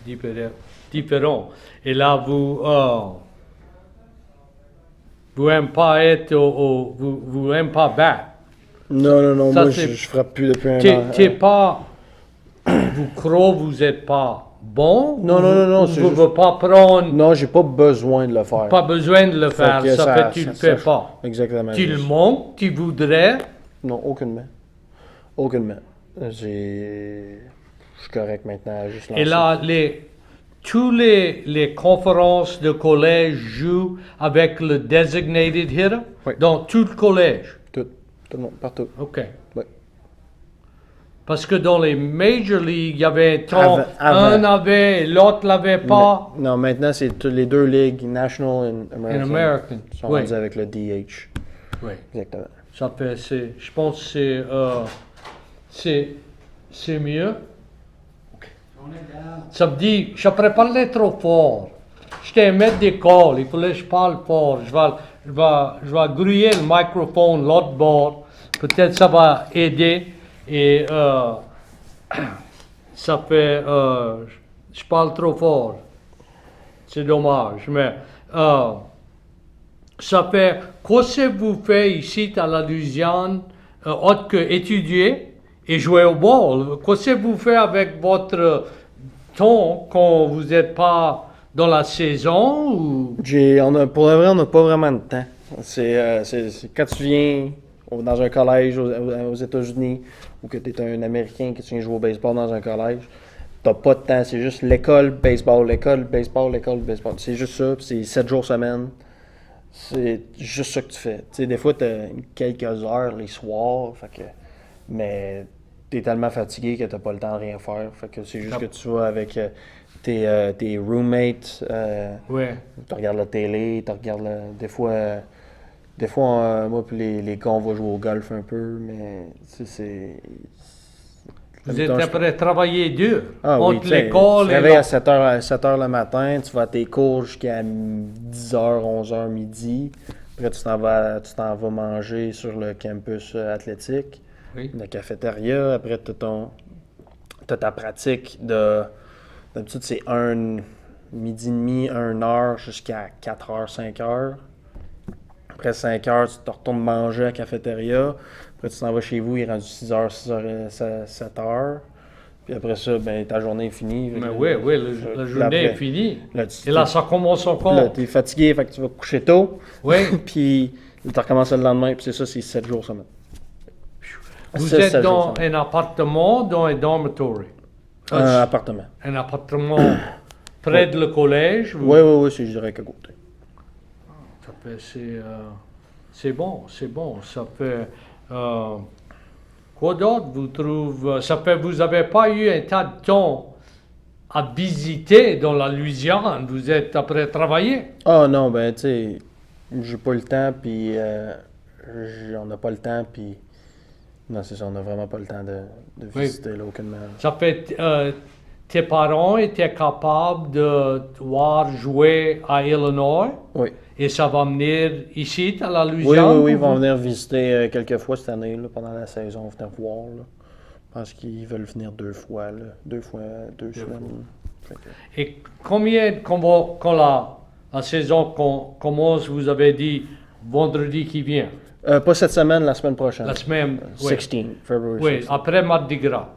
différent. Et là, vous n'aimez pas être vous n'aimez pas battre. Non, Ça, moi je frappe plus depuis un an. T'es pas, vous croyez que vous n'êtes pas bon? Non, Vous ne veux pas prendre, Non, j'ai pas besoin de le faire. pas besoin de le faire, que ça fait que tu le fais pas. Exactement. Tu le manques, tu voudrais. Non, aucunement. Aucunement. Je suis correct maintenant à juste lancer. Et là, tous les conférences de collège jouent avec le designated hitter? Oui. Dans tout le collège? Tout le monde, partout. OK. Oui. Parce que dans les Major League, il y avait un temps, Avant. un avait, l'autre l'avait pas. Non, maintenant c'est les deux ligues, National et American. American, Sont oui. rendus avec le DH. Oui. Exactement. Ça fait, je pense que c'est mieux. Ça me dit, je pourrais parler trop fort. J'étais un maître d'école, il fallait que je parle fort. Je vais grouiller le microphone l'autre bord. Peut-être ça va aider. Et ça fait, je parle trop fort. C'est dommage. Mais ça fait, qu'est-ce que vous faites ici à la Louisiane, autre que étudier et jouer au ball? Qu'est-ce que vous faites avec votre temps quand vous n'êtes pas dans la saison? Ou... Pour le vrai, on n'a pas vraiment de temps. C'est quand tu viens dans un collège aux États-Unis ou que tu es un Américain que tu viens jouer au baseball dans un collège, tu n'as pas de temps. C'est juste l'école, baseball, l'école, baseball, l'école, baseball. C'est juste ça, puis c'est 7 jours semaine. C'est juste ça que tu fais. Tu sais, des fois, tu as quelques heures les soirs, mais tu es tellement fatigué que tu n'as pas le temps de rien faire. Fait que c'est juste que tu vas avec tes roommates, tu regardes la télé, tu regardes des fois, moi et les gars, on va jouer au golf un peu, mais c'est... Vous êtes après travailler dur. Ah oui, entre l'école tu te réveilles à 7h le matin, tu vas à tes cours jusqu'à 10h, 11h, midi. Après, tu t'en vas manger sur le campus athlétique, la cafétéria. Après, tu as ta pratique d'habitude, c'est midi et demi, 1h jusqu'à 4h, 5h. Après 5h, tu te retournes manger à la cafétéria. Après, tu t'en vas chez vous, il est rendu 6h, 7h. Puis après ça, ben, ta journée est finie. Mais oui, la journée est finie. Et là, ça commence encore. Là, tu es fatigué, fait que tu vas te coucher tôt. Oui. Puis tu recommences le lendemain, puis c'est ça, c'est 7 jours semaine. Vous êtes dans un appartement, dans un dormitory? Un appartement. Un appartement près de le collège. Oui, c'est, je dirais qu'à côté. Ça fait, c'est bon. Ça fait. Quoi d'autre vous trouvez? Ça fait, vous n'avez pas eu un tas de temps à visiter dans la Louisiane. Vous êtes après travailler. Ah non, ben tu sais, j'ai pas le temps, puis on n'a pas le temps, puis non, c'est ça, on n'a vraiment pas le temps de visiter là, aucunement. Ça fait, tes parents étaient capables de voir jouer à Illinois Oui. et ça va venir ici à la Oui, Louisiane. ils pour vont vous? venir visiter quelques fois cette année, là, pendant la saison, venir voir. Là. Je pense qu'ils veulent venir 2 fois, là. 2 semaines. Fait que- Et combien, quand la saison commence, vous avez dit vendredi qui vient, pas cette semaine, la semaine prochaine. la semaine, oui, 16, February oui, 16. après Mardi Gras.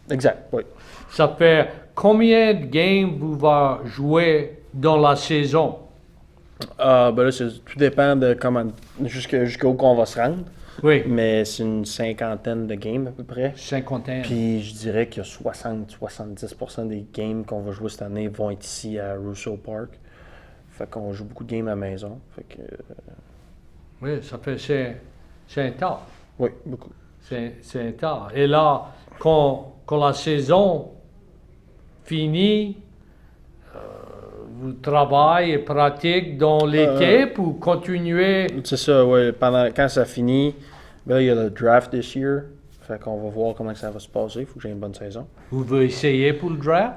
Exact, oui. Ça fait combien de games vous va jouer dans la saison? Ben là, tout dépend de comment, jusqu'où qu'on va se rendre. Oui, Mais c'est une cinquantaine de games à peu près. cinquantaine. Puis je dirais que 60-70% des games qu'on va jouer cette année vont être ici à Russo Park. Fait qu'on joue beaucoup de games à la maison. Fait que, Oui, ça fait, c'est un tas. oui, beaucoup. C'est un tas. Et là, quand la saison finit, vous travaillez et pratiquez dans l'équipe ou continuez? C'est ça, ouais. Quand ça finit, ben là, il y a le draft this year. Fait qu'on va voir comment ça va se passer. Il faut que j'ai une bonne saison. Vous voulez essayer pour le draft?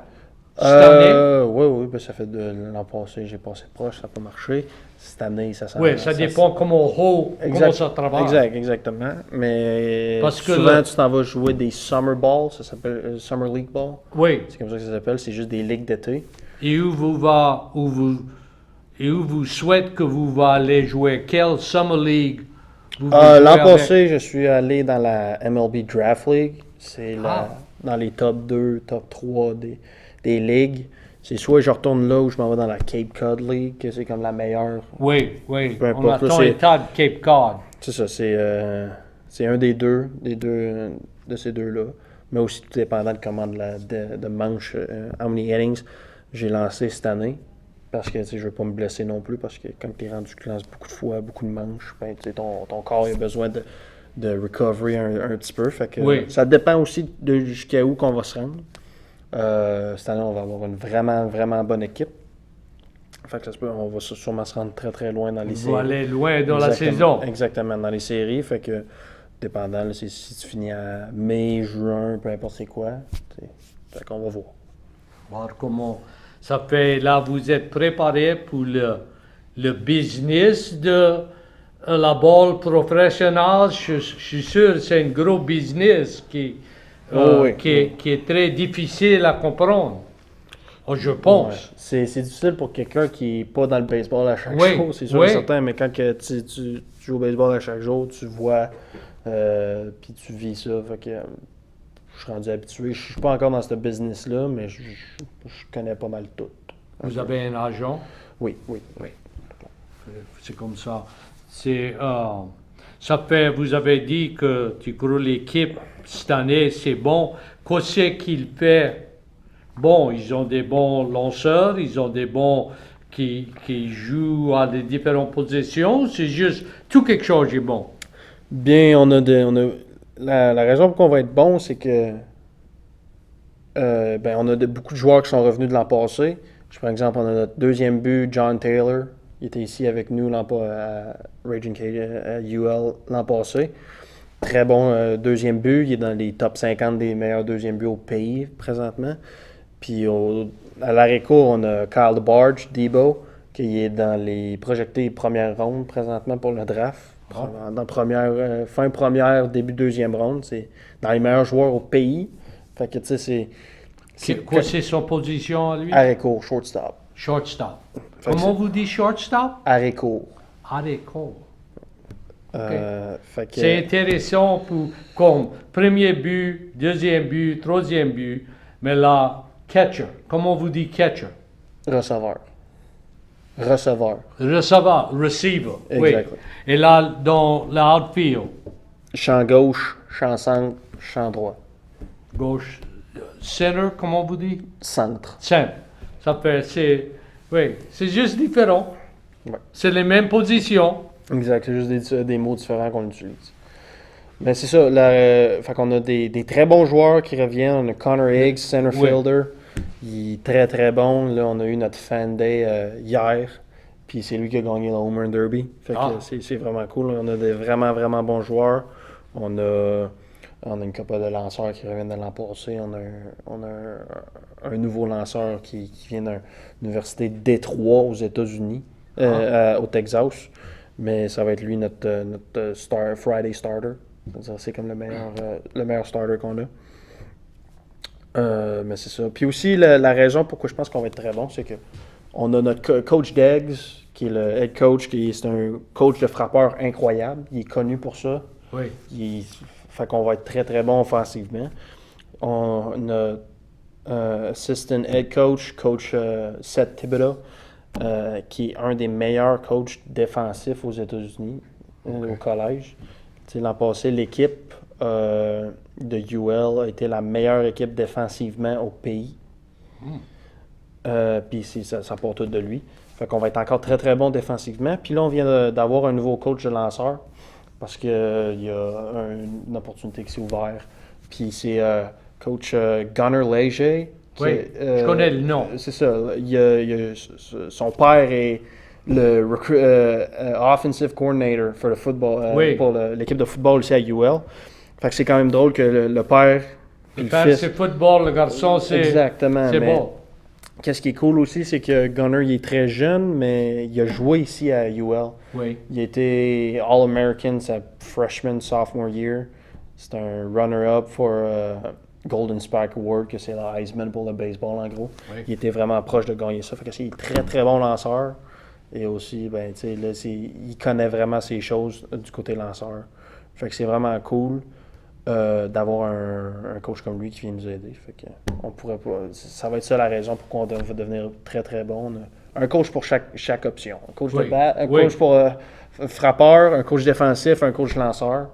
Cette année? Oui, ben ça fait de l'an passé, j'ai passé proche, ça n'a pas marché. Cette année, ça s'en Oui, ça dépend comment ça travaille. Exactement. Mais Parce que souvent, le- tu t'en vas jouer des Summer Ball, ça s'appelle Summer League Ball. Oui. C'est comme ça que ça s'appelle, c'est juste des ligues d'été. Et où vous souhaitez que vous va aller jouer? Quelle Summer League vous voulez jouer L'an avec? passé, je suis allé dans la MLB Draft League. C'est Ah. dans les top 2, top 3 des ligues. C'est soit je retourne là ou je m'en vais dans la Cape Cod League, que c'est comme la meilleure. Oui. Peu On importe, là, attend c'est- un tas de Cape Cod. C'est ça, c'est un des deux de ces deux-là. Mais aussi tout dépendant de comment de manche, how many innings j'ai lancé cette année. Parce que tu sais, je veux pas me blesser non plus, parce que quand tu es rendu que tu lances beaucoup de fois, beaucoup de manches, ben, tu sais, ton corps a besoin de recovery un petit peu. Fait que, Oui. ça dépend aussi de jusqu'à où qu'on va se rendre. Cette année, on va avoir une vraiment, vraiment bonne équipe. Fait que ça se peut, on va sûrement se rendre très, très loin dans les Vous séries. allez loin dans la Exactement, saison. Exactement, dans les séries. Fait que, dépendant, là, si tu finis à mai, juin, peu importe c'est quoi, fait qu'on va voir. Voir comment ça fait. Là, vous êtes préparé pour le business de la balle professionnelle. Je suis sûr que c'est un gros business Oh oui. qui est très difficile à comprendre. Oh, je pense. Ouais. C'est difficile pour quelqu'un qui n'est pas dans le baseball à chaque Oui, jour, c'est sûr oui. et certain, mais quand que tu joues au baseball à chaque jour, tu vois, puis tu vis ça. Fait que, je suis rendu habitué. Je suis pas encore dans ce business-là, mais je connais pas mal tout. Vous avez un agent. Oui. C'est comme ça. Ça fait, vous avez dit que tu crois l'équipe cette année, c'est bon. Qu'est-ce qu'il fait? Bon, ils ont des bons lanceurs, ils ont des bons qui jouent à des différentes positions. C'est juste, tout quelque chose est bon. Bien, la raison pour qu'on va être bon, c'est que on a beaucoup de joueurs qui sont revenus de l'an passé. Par exemple, on a notre deuxième but, John Taylor. Il était ici avec nous à Raging Cage à UL l'an passé. Très bon deuxième but. Il est dans les top 50 des meilleurs deuxièmes buts au pays présentement. Puis à l'arrêt-court, on a Kyle DeBarge, Debo, qui est dans les projetés premières rondes présentement pour le draft. Dans fin première, début deuxième ronde. C'est dans les meilleurs joueurs au pays. Fait que tu sais, Quoi, c'est son position à lui? arrêt-court, shortstop. Shortstop. Fait que Comment vous dites shortstop? Arrêt-court. Arrêt-court. Fait que, C'est intéressant comme premier but, deuxième but, troisième but. Mais là, catcher. Comment vous dites catcher? receveur. Receveur, receiver. Exact. Oui. Et là, dans l'outfield, Champ gauche, champ centre, champ droit. gauche, center, comment vous dites? Centre. Centre. Ça fait, c'est juste différent. Ouais. C'est les mêmes positions. Exact, c'est juste des mots différents qu'on utilise. Mais c'est ça, fait qu'on a des très bons joueurs qui reviennent. On a Connor Higgs, center Oui. fielder. Il est très très bon. Là, on a eu notre fan day hier. Puis c'est lui qui a gagné le Home Run Derby. Fait que c'est vraiment cool. On a des vraiment vraiment bons joueurs. On a une couple de lanceurs qui reviennent de l'an passé. On a un nouveau lanceur qui vient d'une université de Détroit aux États-Unis, au Texas. Mais ça va être lui notre Friday starter. C'est comme le meilleur starter qu'on a. Mais c'est ça. Puis aussi, la raison pourquoi je pense qu'on va être très bon, c'est que on a notre coach Deggs, qui est le head coach, c'est un coach de frappeur incroyable. Il est connu pour ça. Oui. Fait qu'on va être très très bon offensivement. On a assistant head coach, Seth Thibodeau, qui est un des meilleurs coachs défensifs aux États-Unis, au collège. T'sais, l'an passé, l'équipe de UL a été la meilleure équipe défensivement au pays. Puis ça part tout de lui. Fait qu'on va être encore très très bon défensivement. Puis là, on vient d'avoir un nouveau coach de lanceur parce qu'il y a une opportunité qui s'est ouverte. Puis c'est coach Gunnar Leger. Oui, je connais le nom. C'est ça. Son père est le offensive coordinator for the football, pour l'équipe de football ici à UL. Fait que c'est quand même drôle que le père Le père, c'est football, le garçon, c'est... Exactement. C'est bon. Qu'est-ce qui est cool aussi, c'est que Gunnar, il est très jeune, mais il a joué ici à UL. Oui. Il a été All-American sa freshman, sophomore year. C'est un runner-up pour Golden Spike Award, que c'est la Heisman pour le baseball, en gros. Oui. Il était vraiment proche de gagner ça. Fait que c'est un très, très bon lanceur. Et aussi, ben, tu sais, là, il connaît vraiment ces choses du côté lanceur. Fait que c'est vraiment cool d'avoir un coach comme lui qui vient nous aider. Fait que on pourrait pas. Ça va être ça la raison pourquoi on va devenir très très bon. Un coach pour chaque option. Un coach de bat, un coach pour frappeur, un coach défensif, un coach lanceur.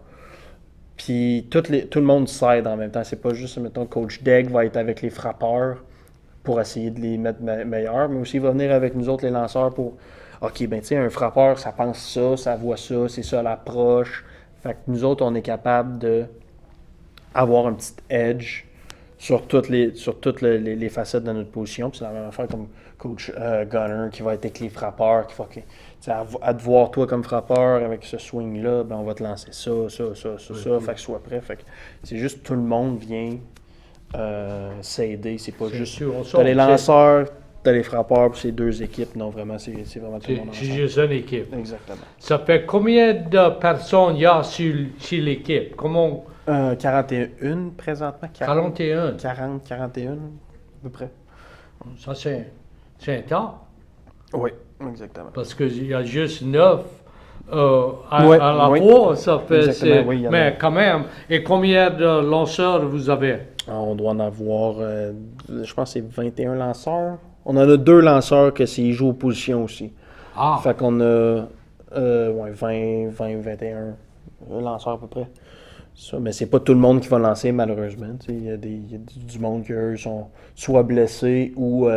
Puis tout le monde s'aide en même temps. C'est pas juste, mettons, coach Degg va être avec les frappeurs pour essayer de les mettre meilleurs, mais aussi il va venir avec nous autres les lanceurs pour OK, ben tu sais, un frappeur, ça pense ça voit ça, c'est ça l'approche. Fait que nous autres, on est capable de avoir un petit edge sur toutes les facettes de notre position. Puis c'est la même affaire comme coach Gunner qui va être avec les frappeurs, qui va à te voir toi comme frappeur avec ce swing-là, ben on va te lancer ça, fait que sois prêt. Fait que c'est juste tout le monde vient s'aider. C'est pas juste t'as les lanceurs, t'as les frappeurs, puis c'est deux équipes. Non, vraiment, c'est vraiment tout le monde ensemble. C'est juste une équipe. Exactement. Ça fait combien de personnes il y a sur l'équipe? Comment... 41 présentement. 41. 41 à peu près. Ça, c'est un temps. Oui, exactement. Parce qu'il y a juste 9 à la fois, ça fait... Oui, mais quand même. Et combien de lanceurs vous avez? On doit en avoir, je pense que c'est 21 lanceurs. On en a 2 lanceurs que s'ils jouent aux positions aussi. Ah. Fait qu'on a 20, 21 lanceurs à peu près. Ça, mais c'est pas tout le monde qui va lancer, malheureusement. Il y a du monde qui, eux, sont soit blessés ou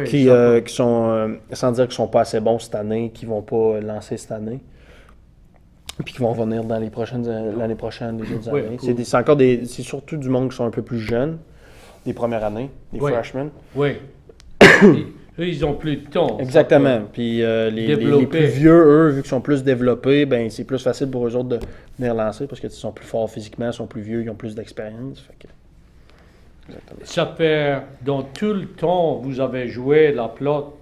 qui sont, sans dire qu'ils sont pas assez bons cette année, qui vont pas lancer cette année. Puis qui vont revenir dans l'année prochaine, les autres années. Cool. C'est surtout du monde qui sont un peu plus jeunes, des premières années, des freshmen. Oui. Eux, ils ont plus de temps. Exactement. Puis les plus vieux, eux, vu qu'ils sont plus développés, ben c'est plus facile pour eux autres de venir lancer parce qu'ils sont plus forts physiquement, ils sont plus vieux, ils ont plus d'expérience. Exactement. Ça fait, dans tout le temps, vous avez joué la pelote,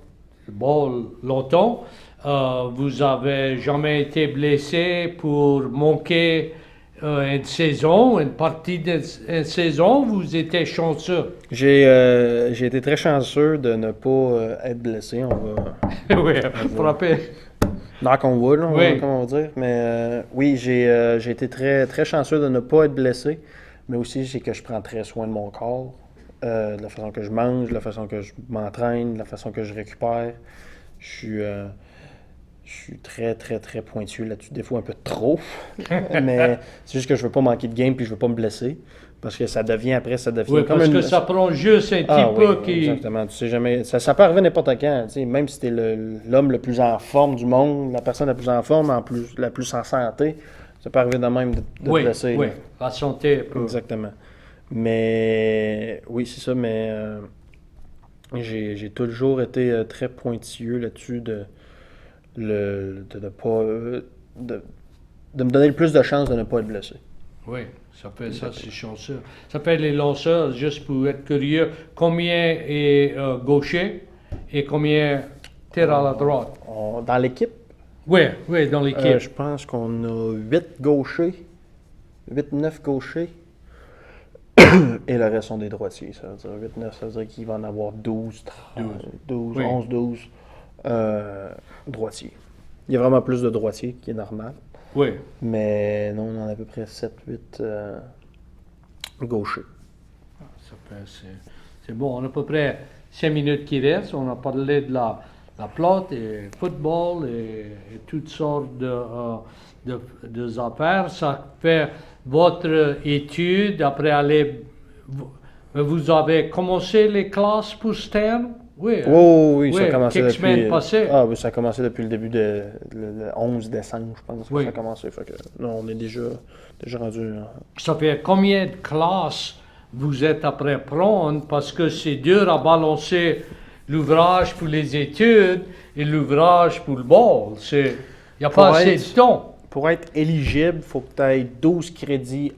le ball longtemps. Vous avez jamais été blessé pour manquer une saison, une partie d'une saison, vous étiez chanceux? J'ai été très chanceux de ne pas être blessé. On va oui, frapper. Knock on wood, comme on va dire. Mais oui, j'ai été très, très chanceux de ne pas être blessé. Mais aussi, c'est que je prends très soin de mon corps. De la façon que je mange, de la façon que je m'entraîne, de la façon que je récupère. Je Je suis très, très, très pointueux là-dessus. Des fois, un peu trop. Mais c'est juste que je veux pas manquer de game puis je veux pas me blesser. Parce que ça devient Oui, comme parce que ça prend juste un petit peu qui... Exactement. Tu sais jamais. Ça peut arriver n'importe quand. Tu sais, même si t'es l'homme le plus en forme du monde, la personne la plus en forme, la plus en santé, ça peut arriver de même de te blesser. Oui, là. la santé peut... Exactement. Mais oui, c'est ça, mais j'ai toujours été très pointilleux là-dessus de pas de me donner le plus de chances de ne pas être blessé. Oui, ça fait ça, c'est chanceux. Ça fait les lanceurs, juste pour être curieux, combien est gaucher et combien tire à la droite? Dans l'équipe, Oui, dans l'équipe. je pense qu'on a 8 gauchers, 8-9 gauchers, et le reste sont des droitiers. Ça veut dire 8-9, ça veut dire qu'il va en avoir 12, 12 Oui. 11, 12 droitiers. Il y a vraiment plus de droitiers, qui est normal. Oui, Mais non, on en a à peu près 7-8 gauchers. ça fait, c'est bon. On a à peu près 5 minutes qui restent. On a parlé de la plate et football et toutes sortes de affaires. Ça fait votre étude après aller... Vous avez commencé les classes pour ce terme? Oui. Oui, ça a commencé quelques semaines passées. Ah oui, ça a commencé depuis le début le 11 décembre, je pense que Oui. ça a commencé. Fait que, non, on est déjà rendu. Ça fait combien de classes vous êtes après prendre? Parce que c'est dur à balancer l'ouvrage pour les études et l'ouvrage pour le ball. Il n'y a pas assez de temps. Pour être éligible, il faut que tu aies 12 crédits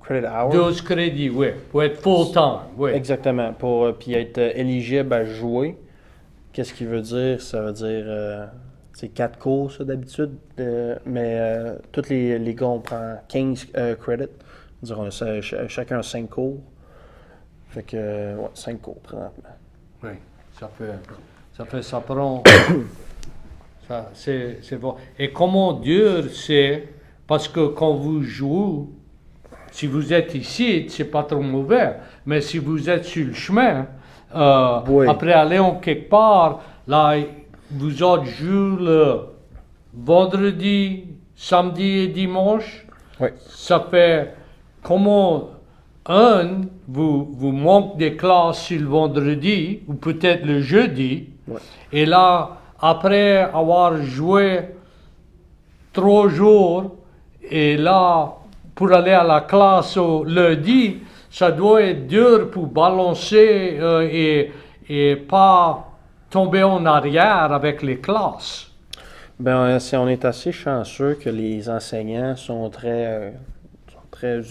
credit hours. 12 crédits, oui. Pour être full-time, oui. Exactement. Pour puis être éligible à jouer. Qu'est-ce qu'il veut dire? Ça veut dire c'est 4 cours, ça, d'habitude. Mais tous les gars, on prend 15 credits. On a chacun a 5 cours. Fait que, ouais, 5 cours présentement. Oui, ça prend... ça, c'est bon. Et comment dur c'est, parce que quand vous jouez, si vous êtes ici, c'est pas trop mauvais, mais si vous êtes sur le chemin, Oui. après aller en quelque part, là, vous autres jouez le vendredi, samedi et dimanche, Oui. ça fait comment vous manque des classes sur le vendredi ou peut-être le jeudi, Ouais. et là, après avoir joué 3 jours, et là, pour aller à la classe au lundi, ça doit être dur pour balancer et pas tomber en arrière avec les classes. Ben, on est assez chanceux que les enseignants sont très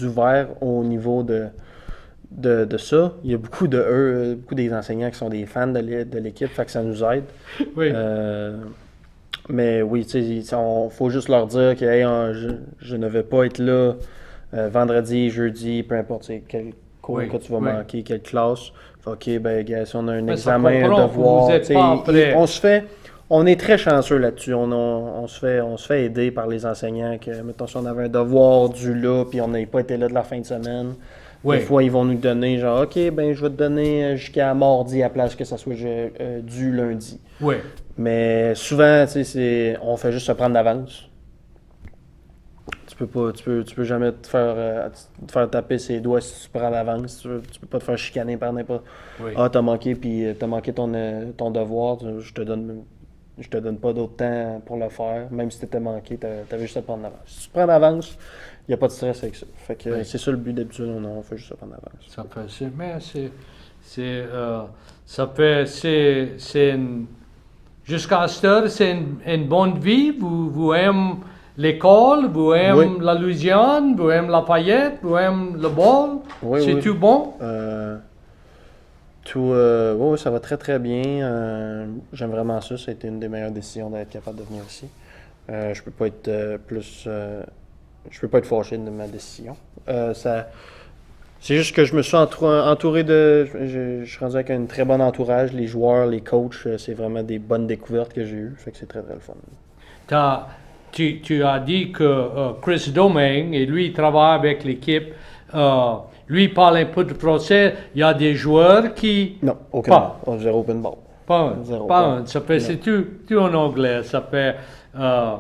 ouverts au niveau de ça. Il y a beaucoup beaucoup des enseignants qui sont des fans de l'équipe, fait que ça nous aide. Oui. Mais oui, tu sais, faut juste leur dire que hey, je ne vais pas être là vendredi, jeudi, peu importe quel cours Oui, que tu vas oui. manquer, quelle classe. Fait, OK, ben, gars, si on a un Mais ça examen, un comprend que devoir, vous êtes tu sais, pas prêt. on est très chanceux là-dessus. On se fait aider par les enseignants que, mettons, si on avait un devoir dû là, puis on n'avait pas été là de la fin de semaine, Oui. des fois, ils vont nous donner, genre, OK, ben, je vais te donner jusqu'à mardi à place que ça soit dû lundi. Oui. Mais souvent, tu sais, on fait juste se prendre d'avance. Tu peux jamais te faire taper ses doigts si tu prends d'avance. Tu peux pas te faire chicaner par n'importe. Oui. Ah, t'as manqué ton devoir. Je te donne pas d'autre temps pour le faire. Même si t'étais manqué, t'avais juste à te prendre d'avance. Si tu prends d'avance, il n'y a pas de stress avec ça. Fait que Oui. c'est ça le but d'habitude. On fait juste se prendre d'avance. Ça fait, c'est jusqu'à cette heure, c'est une bonne vie. Vous aimez l'école, vous aimez Oui. la Louisiane, vous aimez la paillette, vous aimez le bol. Oui, c'est oui. tout bon? Oui, ça va très très bien. J'aime vraiment ça. Ça a été une des meilleures décisions d'être capable de venir ici. Je peux pas être je peux pas être fâché de ma décision. C'est juste que je me suis entouré de. Je suis rendu avec un très bon entourage. Les joueurs, les coachs, c'est vraiment des bonnes découvertes que j'ai eues. Fait que c'est très très le fun. Tu as dit que Chris Domingue, et lui, il travaille avec l'équipe. Lui, il parle un peu de procès. Il y a des joueurs qui... Non, aucun. Pas. Zéro open ball. Pas Zéro. un. Ça fait, c'est tout en anglais. Ça fait... Euh,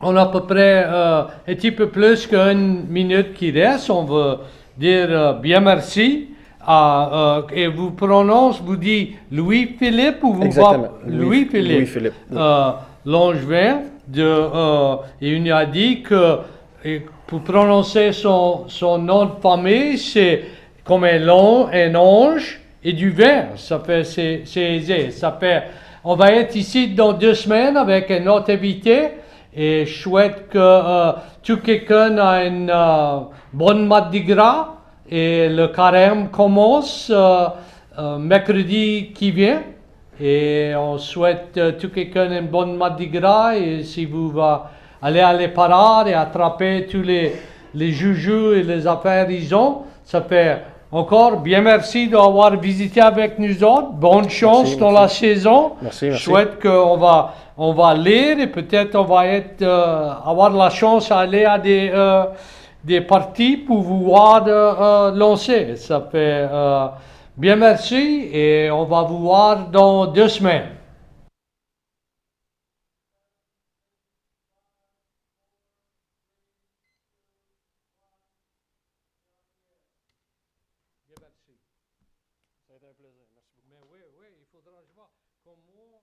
on a à peu près un petit peu plus qu'une minute qui reste. On veut dire bien merci. Et vous prononce, vous dites Louis-Philippe ou vous Exactement. Louis-Philippe. Louis-Philippe, oui. Langevin et il nous a dit que pour prononcer son nom de famille, c'est comme un ange et du vin. Ça fait, c'est aisé. Ça fait, on va être ici dans 2 semaines avec un autre invité et je souhaite que tout quelqu'un a une bonne Mardi Gras et le carême commence mercredi qui vient. Et on souhaite tout quelqu'un une bonne Mardi Gras et si vous allez à les parades et attraper tous les joujoux et les affaires ils ont, ça fait encore bien merci d'avoir visité avec nous autres. Bonne chance Merci, dans merci. la saison. Merci, Je merci. souhaite on va lire et peut-être on va avoir la chance d'aller à des parties pour vous voir lancer. Ça fait bien merci et on va vous voir dans 2 semaines. Ça a été un plaisir. Merci beaucoup. Mais oui, il faudra voir comment